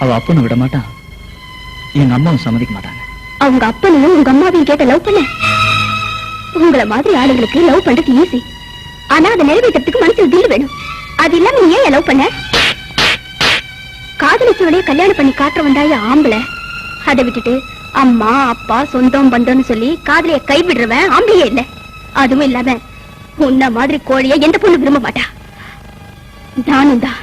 அவ அப்பனை விட மாட்டான், எங்க அம்மாவும் சம்மதிக்க மாட்டாங்க. அவங்க அப்பனையும் உங்க அம்மாவையும் கேட்ட லவ் பண்ண உங்களை மாதிரி ஆளுங்களுக்கு லவ் பண்றது ஈஸி. ஆனா அதை நிறைவேற்றத்துக்கு மனசுல தில் வேணும். அது இல்லாம நீ ஏன் லவ் பண்ண? காதலிச்சவளையே கல்யாணம் பண்ணி காட்ட வந்தாய ஆம்பளை. அதை விட்டுட்டு அம்மா அப்பா சொந்தம் பந்தம்னு சொல்லி காதலிய கைவிடுறவன் ஆம்பளையே இல்ல. அதுவும் இல்லாம உன்ன மாதிரி கோழிய எந்த பொண்ணு விரும்ப மாட்டா. நானும் தான்.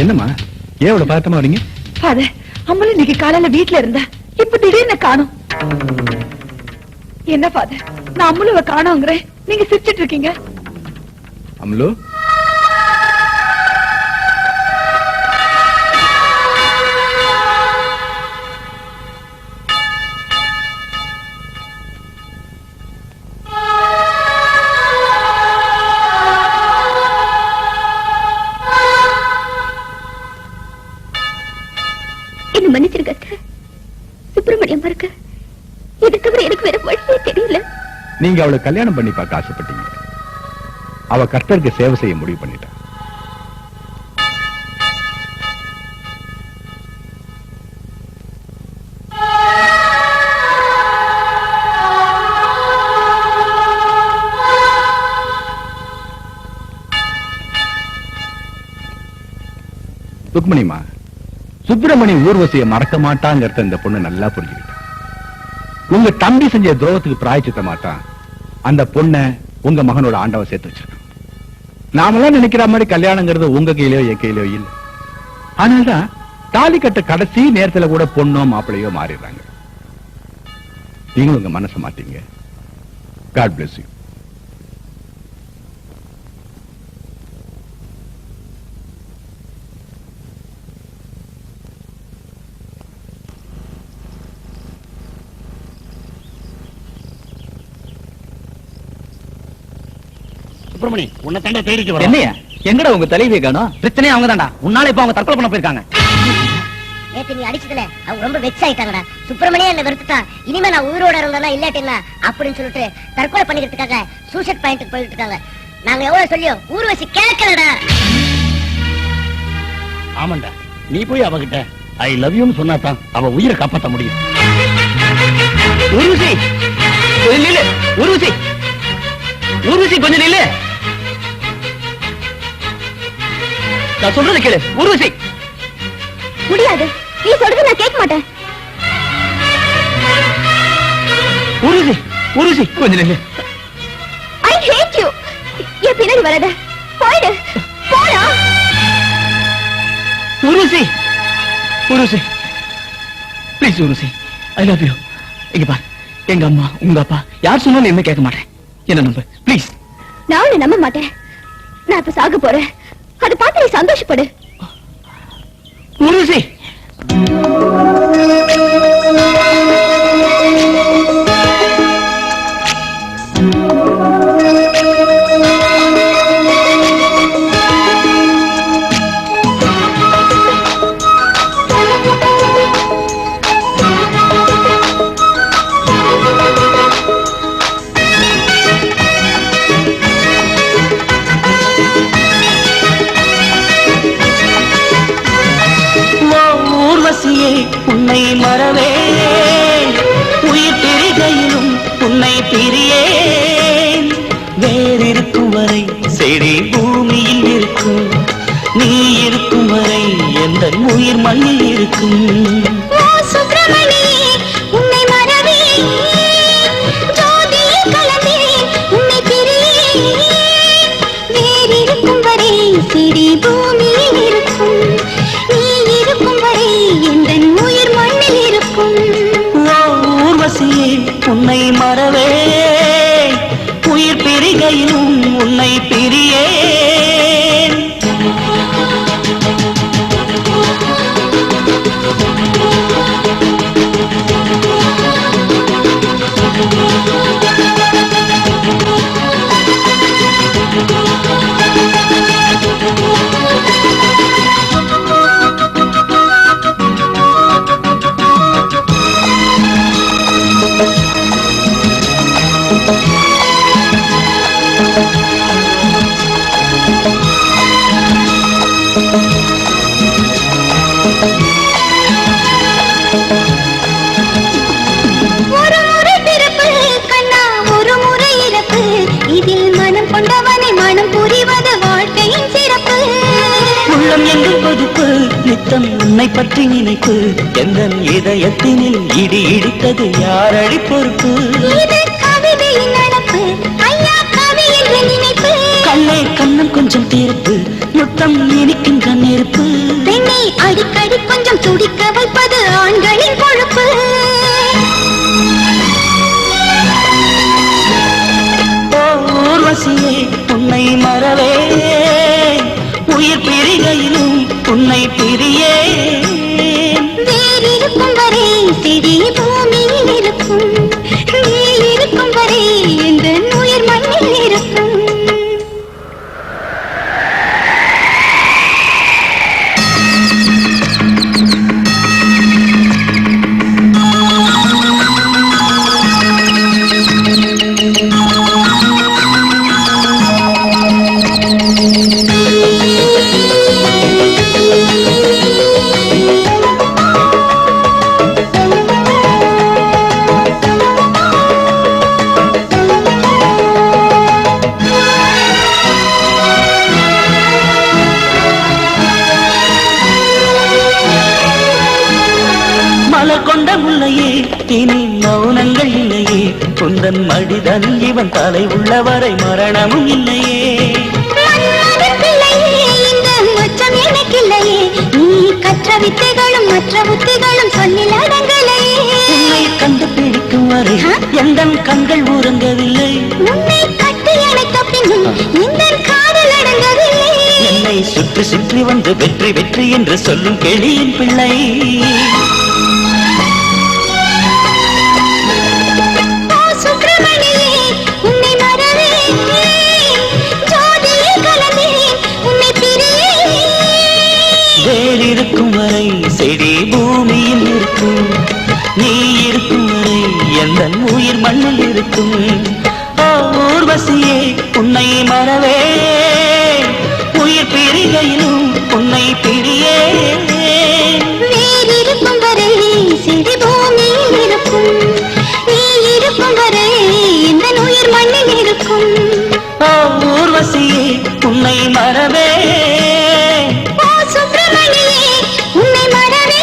என்னம்மா, ஏன் இவ்வளவு பதட்டமா வரீங்க? அம்மல இன்னைக்கு காலையில வீட்டுல இருந்த, இப்ப திடீர்னு காணோம். என்ன ஃபாதர், நான் அம்முலுவை காணோங்கிறேன், நீங்க சிரிச்சிட்டு இருக்கீங்க. அம்லு, மன்னிச்சிருக்க. சுப்பிரமணியம் மறக்க இதை தவிர எனக்கு வேற வழியே தெரியல. நீங்க அவளை கல்யாணம் பண்ணி பார்க்க ஆசைப்பட்டீங்க. அவ கர்த்தருக்கு சேவை செய்ய முடிவு பண்ணிட்டா. ருக்மணிமா, சுப்பிரமணி ஊர்வசியை மறக்க மாட்டாங்கிறத இந்த பொண்ணு நல்லா புரிஞ்சுக்கிட்டா. உங்க தம்பி செஞ்ச துரோகத்துக்கு பிராயச்சித்த மாட்டான். அந்த பொண்ணை உங்க மகனோட ஆண்டவன் சேர்த்து வச்சிருக்கான். நாமெல்லாம் நினைக்கிற மாதிரி கல்யாணங்கிறது உங்க கையிலயோ என் கையிலயோ இல்ல. ஆனால்தான் தாலி கட்ட கடைசி நேரத்துல கூட பொண்ணோ மாப்பிள்ளையோ மாறிடுறாங்க. நீங்களும் உங்க மனசை மாட்டீங்க. God bless you. சுப்பிரமணி உன்னை தண்டை தேடிட்டு வர என்னையா எங்கடா உங்க தலைவியை காணோம்? பிரச்சனையே அவங்க தான்டா. உன்னால இப்ப அவங்க தற்கொலை பண்ண போயிருக்காங்க. நேத்து நீ அடிச்சதுல அவங்க ரொம்ப வெக்ஸ் ஆயிட்டாங்கடா. சுப்பிரமணியே என்ன வெறுத்துட்டா. இனிமே நான் உயிரோட இருந்தேன்னா இல்லாட்டினா அப்படின்னு சொல்லிட்டு தற்கொலை பண்ணிக்கிறதுக்காக சூசைட் பாயிண்ட்டுக்கு போயிட்டு இருக்காங்க. நாங்க எவ்வளவு சொல்லியும் ஊர்வசி கேட்கலடா. ஆமாண்டா, நீ போய் அவகிட்ட ஐ லவ் யூன்னு சொன்னாதான் அவ உயிரை காப்பாற்ற முடியும். ஊர்வசி நில்லு. ஊர்வசி ஊர்வசி கொஞ்சம் நில்லு. நான் சொல்றது கேளு ஊர்வசி. முடியாது, நீ சொல்றது நான் கேட்க மாட்டேன். ஊர்வசி ஊர்வசி கொஞ்சம் நில்லு. ஐ ஹேட் யூ. என் பின்னாடி வராத. போயிடு. போடா. Urvashi Urvashi please Urvashi I love you. இங்க பாரு, எங்க அம்மா உங்க அப்பா யார் சொன்னாலும் என்ன கேட்க மாட்டேன். என்ன நம்பு ப்ளீஸ். நான் உன்னை நம்ப மாட்டேன். நான் இப்ப சாக போறேன். அதை பார்த்து நீ சந்தோஷப்படு. ஊர்வசி உன்னை மறவே உயிர் பிரிகையிலும் உன்னை பிரியேன். வேறிருக்கும் வரை செடி பூமியில் இருக்கும், நீ இருக்கும் வரை எந்த உயிர் மண்ணில் இருக்கும். சுப்பிரமணி உன்னை மறவே ஜோதியில் கலந்தே உன்னை பிரியேன். வேறிருக்கும் வரை செடி பூமியில் இருக்கும், நீ இருக்கும் வரை எந்த உயிர் மண்ணில் இருக்கும். ஊர்வசியே உன்னை மறவே உயிர் பிரிகையிலும் உன்னை பிரியேன். ஒரு முறை பிறப்பு கண்ணா, ஒரு முறை இறப்பு. இதில் மனம் கொண்டவனை மனம் புரிவது வாழ்க்கையின் சிறப்பு. உள்ளம் எங்கும் கொதிப்பு, நித்தம் உன்னை பற்றி நினைப்பு. எந்த இதயத்தினில் இடி இடித்தது யாரடி பொறுப்பு? இது கவிதையின் நடப்பு, ஐயா கவி என்று நினைப்பு. கண்ணே கண்ணம் கொஞ்சம் தீர்ப்பு, முத்தம் இனிக்கின்ற நெருப்பு. பெண்ணை அடிக்கடி கொஞ்சம் துடிக்க வைப்பது ஆண்களின் பொறுப்பு. ஊர்வசியே உன்னை மறவே உயிர் பிரிகையிலும் உன்னை பிரியேன். வேறிருக்கும் வரை செடி பூமியில் இருக்கும், நீ இருக்கும் வரை எந்த உயிர் மண்ணில் இருக்கும். மலர் கொண்ட முல்லையே இனி மௌனங்கள் இல்லையே. குந்தன் மடிதன் இவன் தலை உள்ளவரை மரணமும் இல்லையே. மன்மதன் பிள்ளையே, இந்த மச்சம் எனக்கில்லையே. நீ கற்ற வித்தைகளும் மற்ற புத்திகளும் சொல்லில் அடங்கலையே. உன்னை கண்டுபிடிக்கும் வரை எந்த கண்கள் உறங்கவில்லை. உன்னை கட்டி அணைத்த பின்னும் இந்த காதல் அடங்கவில்லை. என்னை சுற்றி சுற்றி வந்து வெற்றி வெற்றி என்று சொல்லும் கிளியின் பிள்ளை. சுப்பிரமணியே உன்னை மறவே பொய்கையிலும் உன்னை பிரியே வேறிருக்கும் வரை சிறு பூமியில் இருக்கும் நீ இருக்கும் வரை இந்த உயிர் மண்ணில் இருக்கும் ஊர்வசியே உன்னை மறவே ஓ சுப்பிரமணியே உன்னை மறவே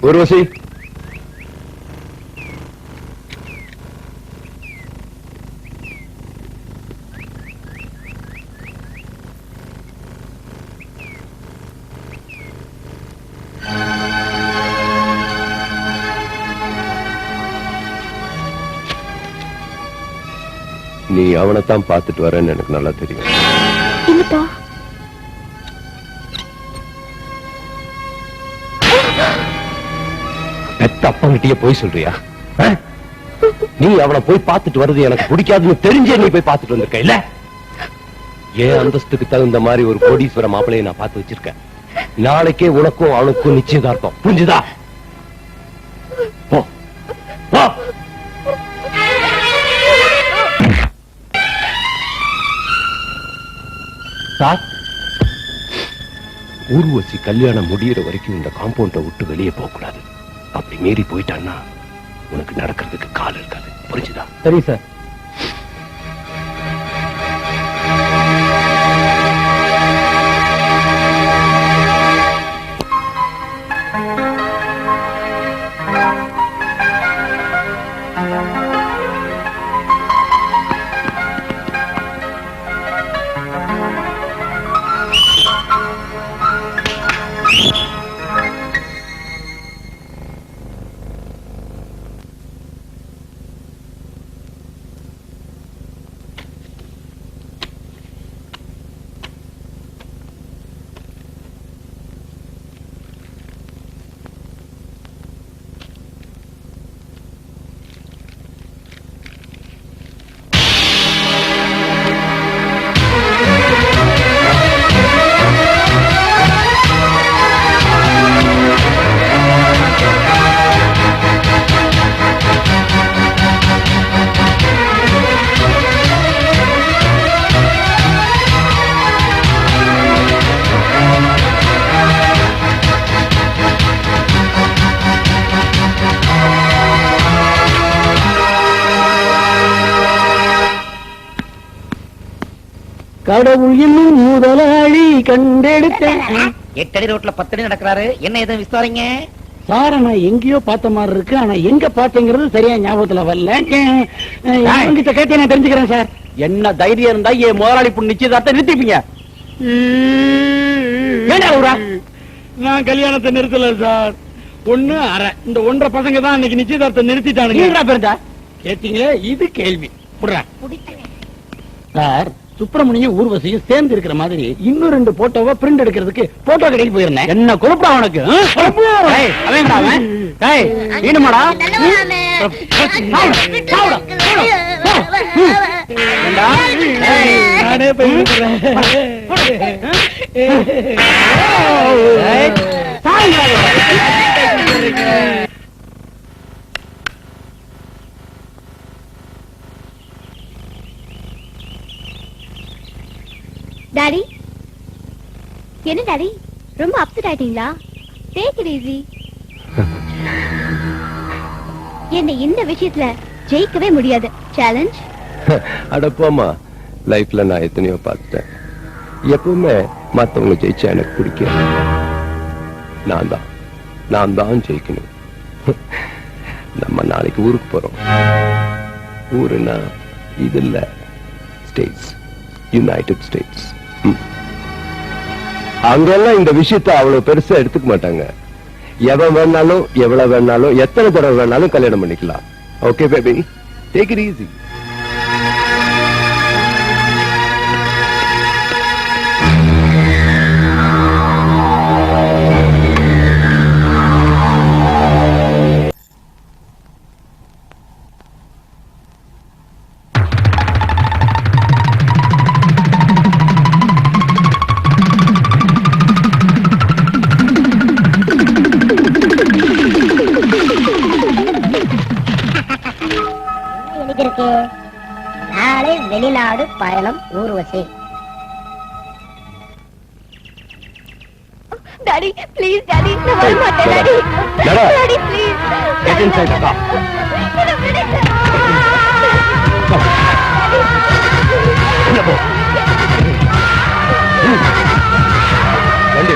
ஊர்வசி நீ அவனைத்தான் பார்த்துட்டு வரேன்னு எனக்கு நல்லா தெரியும். இல்லப்பா, பெத்த அப்பங்கிட்டயே போய் சொல்றியா? நீ அவனை போய் பார்த்துட்டு வர்றது எனக்கு பிடிக்காதுன்னு தெரிஞ்சே நீ போய் பார்த்துட்டு வந்திருக்க இல்ல? ஏன் அந்தஸ்துக்கு தகுந்த மாதிரி ஒரு கோடீஸ்வர மாப்பிளையை நான் பார்த்து வச்சிருக்கேன். நாளைக்கே உனக்கும் அவனுக்கும் நிச்சயதார்த்தம். புரிஞ்சுதா? போ போ. சார், ஊர்வசி கல்யாணம் முடியற வரைக்கும் இந்த காம்பவுண்ட விட்டு வெளியே போக கூடாது. அப்படி மீறி போயிட்டான்னா உனக்கு நடக்கிறதுக்கு கால் இருக்காது. புரிஞ்சுதா? சரி சார். கடவுள் என்னும் முதலாளி கண்டெடுத்த 8 அடி ரோட்ல 10 அடி நடக்கிறாரு. என்ன எதுவும் விசாரிங்க சார். நான் எங்கேயோ பார்த்த மாதிரி இருக்கு. ஆனா எங்க பார்த்தேங்கிறது சரியா ஞாபகத்துல வரல. என்கிட்ட கேட்டு நான் தெரிஞ்சுக்கிறேன் சார். என்ன தைரியம் இருந்தா என் முதலாளி பொண்ணு நிச்சயதார்த்தம் நிறுத்திப்பீங்க. நான் கல்யாணத்தை நிறுத்தல சார். 1.5 இந்த 1.5 பசங்க தான் இன்னைக்கு நிச்சயதார்த்தம் நிறுத்திட்டானுங்க. கேட்டீங்களே, இது கேள்வி. சார், சுப்பிரமணியும் ஊர்வசியும் சேர்ந்து இருக்கிற மாதிரி இன்னும் 2 போட்டோவை பிரிண்ட் எடுக்கிறதுக்கு போட்டோ கடைக்கு போயிருந்தேன். என்ன குழப்பா உனக்கு? வேணுமாடா? நானே போய் டாடி, என்ன டாடி ரொம்ப அப்செட் ஆயிட்டீங்களா? Take it easy. என்ன இந்த விஷயத்துல ஜெயிக்கவே முடியாது. சேலஞ்ச். அடப்போமா, லைஃப்ல நான் எத்தனையோ பார்த்துட்டேன். எப்பவுமே மத்தவங்க ஜெயிச்சா எனக்கு பிடிக்கும். நான் தான் ஜெயிக்கணும். நம்ம நாளைக்கு ஊருக்கு போறோம். ஊருன்னா இது இல்ல, ஸ்டேட்ஸ், யுனைடெட் ஸ்டேட்ஸ். அங்கெல்லாம் இந்த விஷயத்தை அவ்வளவு பெருசா எடுத்துக்க மாட்டாங்க. எவன் வேணாலும் எவ்வளவு வேணாலும் எத்தனை தடவை வேணாலும் கல்யாணம் பண்ணிக்கலாம். Okay baby, take it easy. வெளிநாடு பயணம் ஊர்வசி. டாடி ப்ளீஸ் டாடி நான் வர மாட்டேன் daddy. Daddy please Get inside the car. வண்டி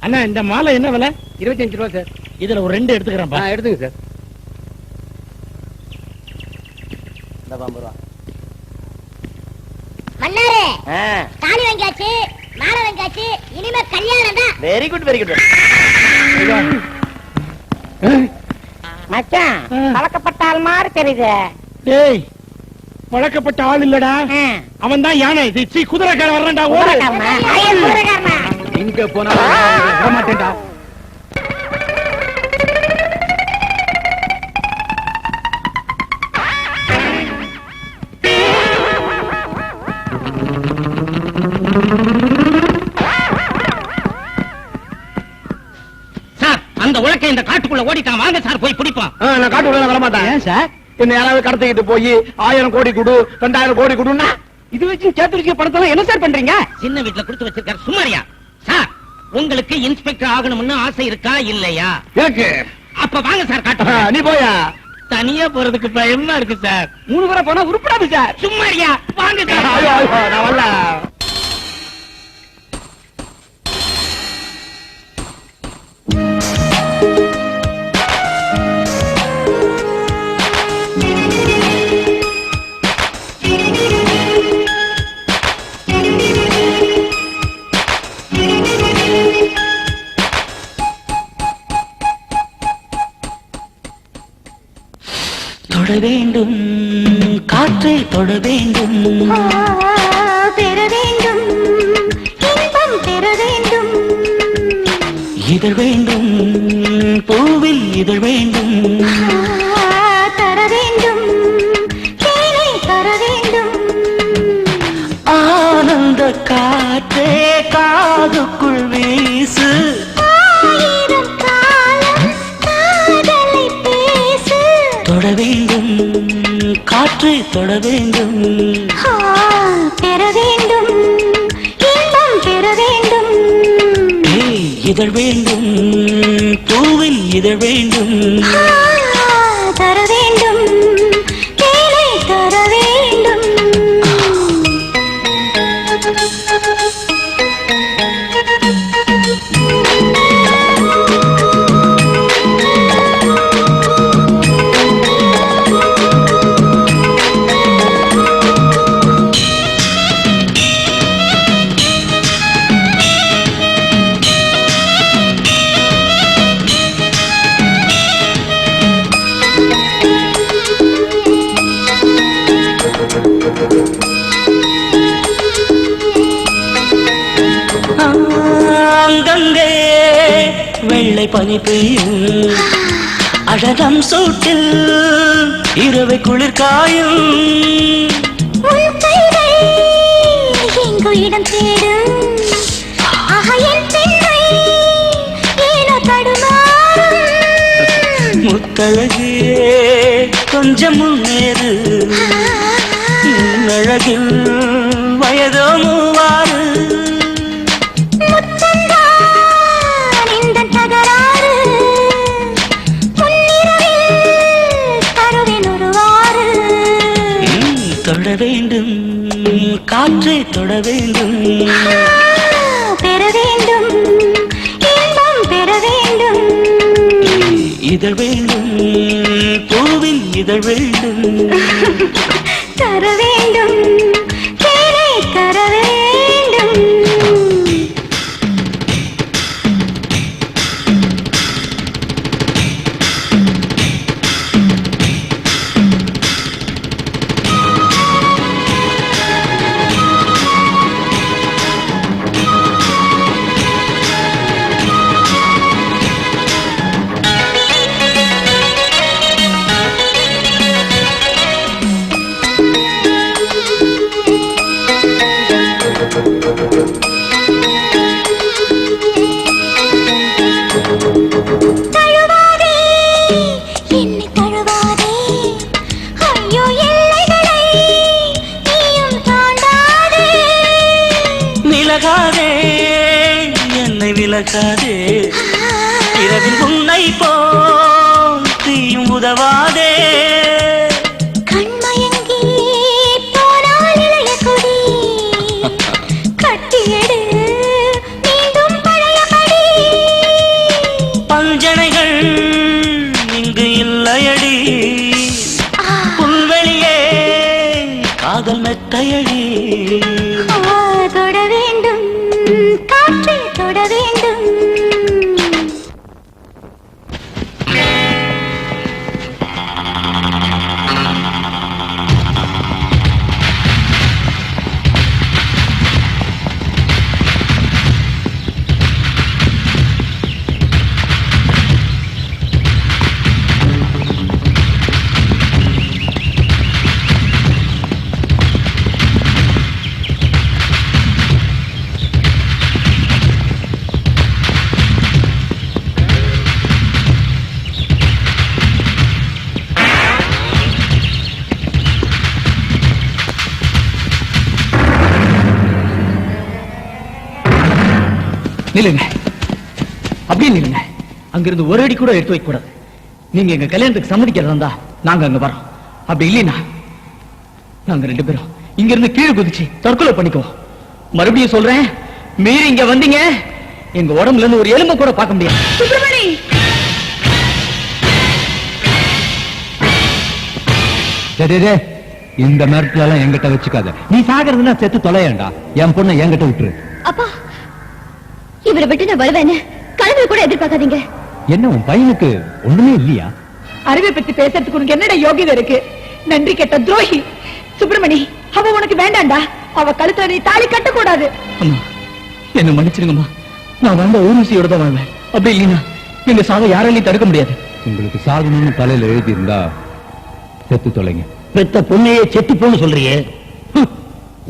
அண்ணா இந்த மாலை என்ன விலை? 25 ரூபா சார். இதுல ஒரு 2 எடுத்துக்கிறேன்ப்பா. எடுத்துங்க சார். இந்த 50 ரூபா. மன்னாரே தாலி வாங்கியாச்சு, மாலை வாங்கியாச்சு, இனிமே கல்யாணம் தான். Very good very good. மச்சான் கலக்கப்பட்டால் மாதிரி தெரியுது. டேய் பழக்கப்பட்ட ஆள் இல்லடா, அவன் தான் யானை. குதிரைக்கார வர்றா, இங்க போனா மாட்டேன்டா. சார், அந்த உலக்கை இந்த காட்டுக்குள்ள ஓடிட்டான். வாங்க சார், போய் பிடிப்போம். நான் காட்டுக்குள்ள வரமாட்டேன். ஏன் சார்? என்ன யாராவது கடத்திக்கிட்டு போய் 1000 கோடி கொடு, 2000 கோடி கொடுன்னா இது வச்சு சேர்த்து வச்சு படத்தெல்லாம் என்ன சார் பண்றீங்க? சின்ன வீட்டுல கொடுத்து வச்சிருக்காரு. சுமாரியா சார், உங்களுக்கு இன்ஸ்பெக்டர் ஆகணும்னு ஆசை இருக்கா இல்லையா? எனக்கு. அப்ப வாங்க சார் காட்டு. நீ போயா. தனியா போறதுக்கு பயமா இருக்கு சார். 3 பேரை போனா உருப்படாது சார். சும்மாரியா வாங்க சார். நான் வரல. தொட வேண்டும் காற்றை தொட வேண்டும், பெற வேண்டும் இன்பம் பெற வேண்டும், இதழ் வேண்டும் பூவில் இதழ் வேண்டும், தர வேண்டும் தேனை தர வேண்டும், ஆனந்த காற்றே காதுக்குள் வீசு, ஆயிரம் காலம் காதலை பேசு, தொட வேண்டும் காற்றை தொட வேண்டும், பெற வேண்டும் இன்பம் பெற வேண்டும், இதழ் வேண்டும் பூவில் இதழ் வேண்டும், தர வேண்டும் தேனை தர வேண்டும். அங்கங்கே வெள்ளை பனி பெய்யும், அழகம் சூட்டில் இரவை குளிர் காயும், உன் கைகள் எங்கோ இடம் தேடும், என் பெண்மை ஏனோ தடுமாறும், முத்தழகே கொஞ்சம் முன்னேறு, அழகில் வயதோ 3 முத்தந்தான் இந்த தகராறு, முன்னிரவில் தருவேன் ஒருவாறு, தொட வேண்டும் காற்றை தொட வேண்டும், பெற வேண்டும் இன்பம் பெற வேண்டும், இதழ் வேண்டும் பூவில் இதழ் வேண்டும், தர வேண்டும் தேனை தர வேண்டும். தழுவாதே என்னை தழுவாதே, ஐயோ எல்லைகளை நீயும் தாண்டாதே, விலகாதே என்னை விலகாதே, இரவில் உன்னை போல் தீயும் உதவாதே, கண்மயங்கி போனால் இளைய கொடி, கட்டியெடு மீண்டும் பழையபடி, பஞ்சனைகள் இங்கு இல்லையடி, புல்வெளியே காதல் மெத்தையடி, தொட வேண்டும் காற்றை தொட வேண்டும். நில்லுங்க, அப்படியே நில்லுங்க. அங்கிருந்து ஒரு அடி கூட எடுத்து வைக்க கூடாது. நீங்க எங்க கல்யாணத்துக்கு சம்மதிக்கிறதா இருந்தா நாங்க அங்க வரோம். அப்படி இல்லைன்னா நாங்க 2 பேரும் இங்க இருந்து கீழே குதிச்சு தற்கொலை பண்ணிக்குவோம். மறுபடியும் சொல்றேன், மீறி இங்க வந்தீங்க எங்க உடம்புல இருந்து ஒரு எலும்பை கூட பார்க்க முடியாது. சுப்பிரமணி, இந்த நேரத்துல எல்லாம் என்கிட்ட வச்சுக்காத. நீ சாகிறதுனா செத்து தொலையண்டா. என் பொண்ணை என்கிட்ட விட்டுரு. அப்பா, இவரை விட்டு நான் வருவேன்னு கனவு கூட எதிர்பார்க்காதீங்க. என்ன உன் பையனுக்கு ஒண்ணுமே இல்லையா? அறிவை பத்தி பேசுறதுக்கு உனக்கு என்னடா யோகிதை இருக்கு? நன்றி கெட்ட துரோகி. சுப்பிரமணி, அவ உனக்கு வேண்டாண்டா. அவ கழுத்துல நீ தாலி கட்டக்கூடாது. அம்மா, என்ன மன்னிச்சிருங்கம்மா. நான் வந்த ஊர்வசியோட தான் வாழ்வேன். அப்படி இல்லைன்னா எங்க சாவை யாராலையும் தடுக்க முடியாது. உங்களுக்கு சாகணும்னு தலையில எழுதி இருந்தா செத்து தொலைங்க. பெத்த பொண்ணையே செத்து போன்னு சொல்றியே,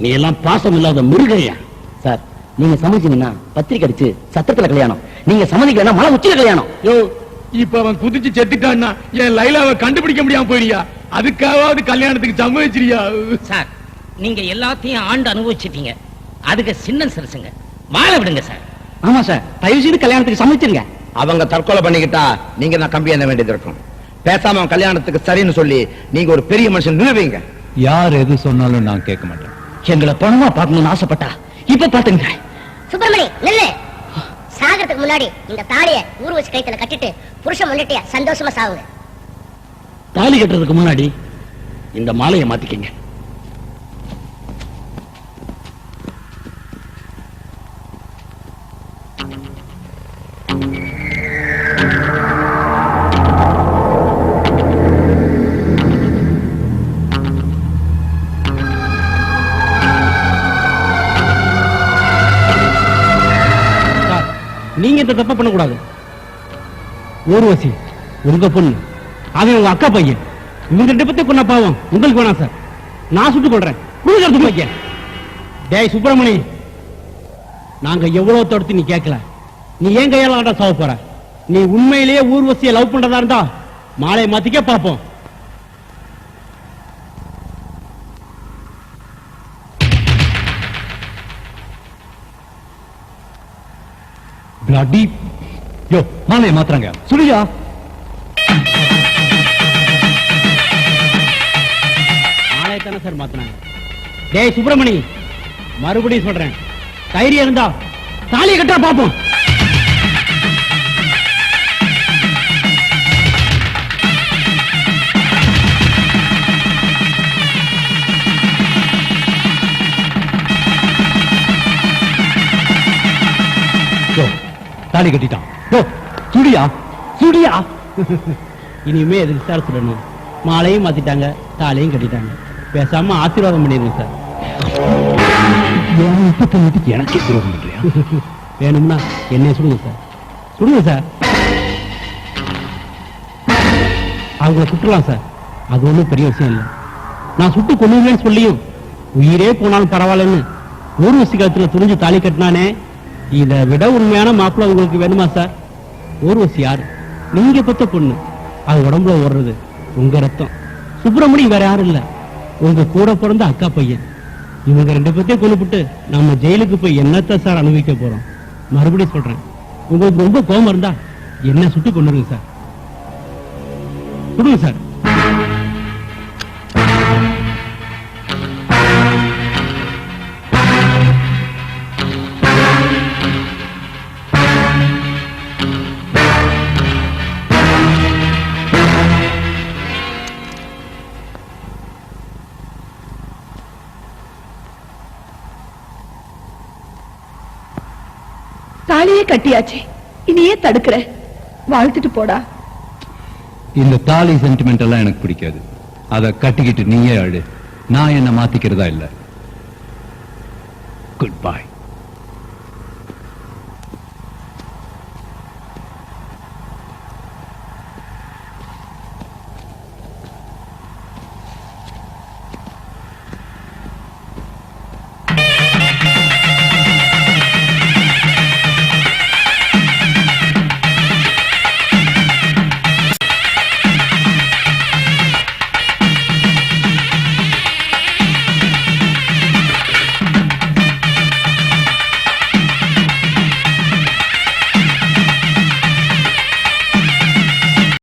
நீ எல்லாம் பாசம் இல்லாத மிருகையா? சார், நீங்க சமைச்சீங்கன்னா பத்திரிக்கை அடிச்சு சத்திரத்துல கல்யாணம், நீங்க சம்மதிக்கலன்னா மலை உச்சியில கல்யாணம். யோ, இப்ப அவன் குதிச்சு செத்துட்டான்னா என் லைலாவை கண்டுபிடிக்க முடியாம போயிடியா? அதுக்காவது கல்யாணத்துக்கு சம்மதிச்சிரியா? சார், நீங்க எல்லாத்தையும் ஆண்டு அனுபவிச்சிட்டீங்க. அதுக்கு சின்ன சிறுசுங்க வாழ விடுங்க சார். ஆமா சார், தயவு செய்து கல்யாணத்துக்கு சம்மதிச்சிருங்க. அவங்க தற்கொலை பண்ணிக்கிட்டா நீங்க தான் கம்பி என்ன வேண்டியது இருக்கும். பேசாம அவன் கல்யாணத்துக்கு சரின்னு சொல்லி நீங்க ஒரு பெரிய மனுஷன் நிறுவீங்க. யார் எது சொன்னாலும் நான் கேட்க மாட்டேன். எங்களை பணமா பார்க்கணும்னு ஆசைப்பட்டா இப்ப பாத்துங்க. சுப்பிரமணி நில்லு. சாகறதுக்கு முன்னாடி இந்த தாலியை ஊர்வசி கைத்துல கட்டிட்டு புருஷன் முன்னிட்டு சந்தோஷமா சாவுங்க. தாலி கட்டுறதுக்கு முன்னாடி இந்த மாலையை மாத்திக்கங்க. நீங்க இந்த தப்ப பண்ணக்கூடாது. ஊர்வசி உங்க பொண்ணு, அவன் உங்க அக்கா பையன். இவங்க 2 பத்தி கொண்ட பாவம் உங்களுக்கு வேணாம் சார். நான் சுட்டுக் கொள்றேன். கொடுக்கறது பையன். டேய் சுப்பிரமணி, நாங்க எவ்வளவு தடுத்து நீ கேட்கல. நீ ஏன் கையால ஆண்டா சாவ போற? நீ உண்மையிலேயே ஊர்வசியை லவ் பண்றதா இருந்தா மாலையை மாத்திக்க பாப்போம். பிளடி யோ, மாலையை மாத்துறாங்க. சுடியா? மாலையை தானே சார் மாத்தினாங்க. டேய் சுப்பிரமணி, மறுபடியும் சொல்றேன், தைரியம் இருந்தா தாலியை கட்டா பாப்போம். தாலி கட்டிட்டான். சுடியா சுடியா? இனிமே எதுக்கு சார் சொல்லணும்? மாலையும் மாத்திட்டாங்க, தாலியும் கட்டிட்டாங்க. பேசாம ஆசீர்வாதம் பண்ணிருங்க சார். எனக்கு துரோகம் இல்லையா? வேணும்னா என்னைய சுடுங்க சார், சுடுங்க சார். அவங்கள சுட்டுலாம் சார், அது ஒண்ணும் பெரிய விஷயம் இல்லை. நான் சுட்டு கொள்ளுவேன்னு சொல்லியும் உயிரே போனாலும் பரவாயில்லன்னு ஊர்வசி காலத்துல துணிஞ்சு தாலி கட்டினானே, இதை விட உண்மையான மாப்பிள்ளை உங்களுக்கு வேணுமா சார்? ஊர்வசி யாரு? நீங்க பெத்த பொண்ணு. அது உடம்புல ஓடுறது உங்க ரத்தம். சுப்பிரமணியம் வேற யாரும் இல்ல, உங்க கூட பிறந்த அக்கா பையன். இவங்க 2 பேத்தையும் கொண்டுபிட்டு நம்ம ஜெயிலுக்கு போய் என்னத்த சார் அனுபவிக்க போறோம்? மறுபடியும் சொல்றேன், உங்களுக்கு ரொம்ப கோபம் இருந்தா என்ன சுட்டு கொண்டுருங்க சார். கொடுங்க சார். தாலியே கட்டியாச்சு, இனியே தடுக்கிற? வாழ்த்துட்டு போடா. இந்த தாலி சென்டிமெண்ட் எல்லாம் எனக்கு பிடிக்காது. அதை கட்டிக்கிட்டு நீயே அழு. நான் என்ன மாத்திக்கிறதா இல்ல. Good bye.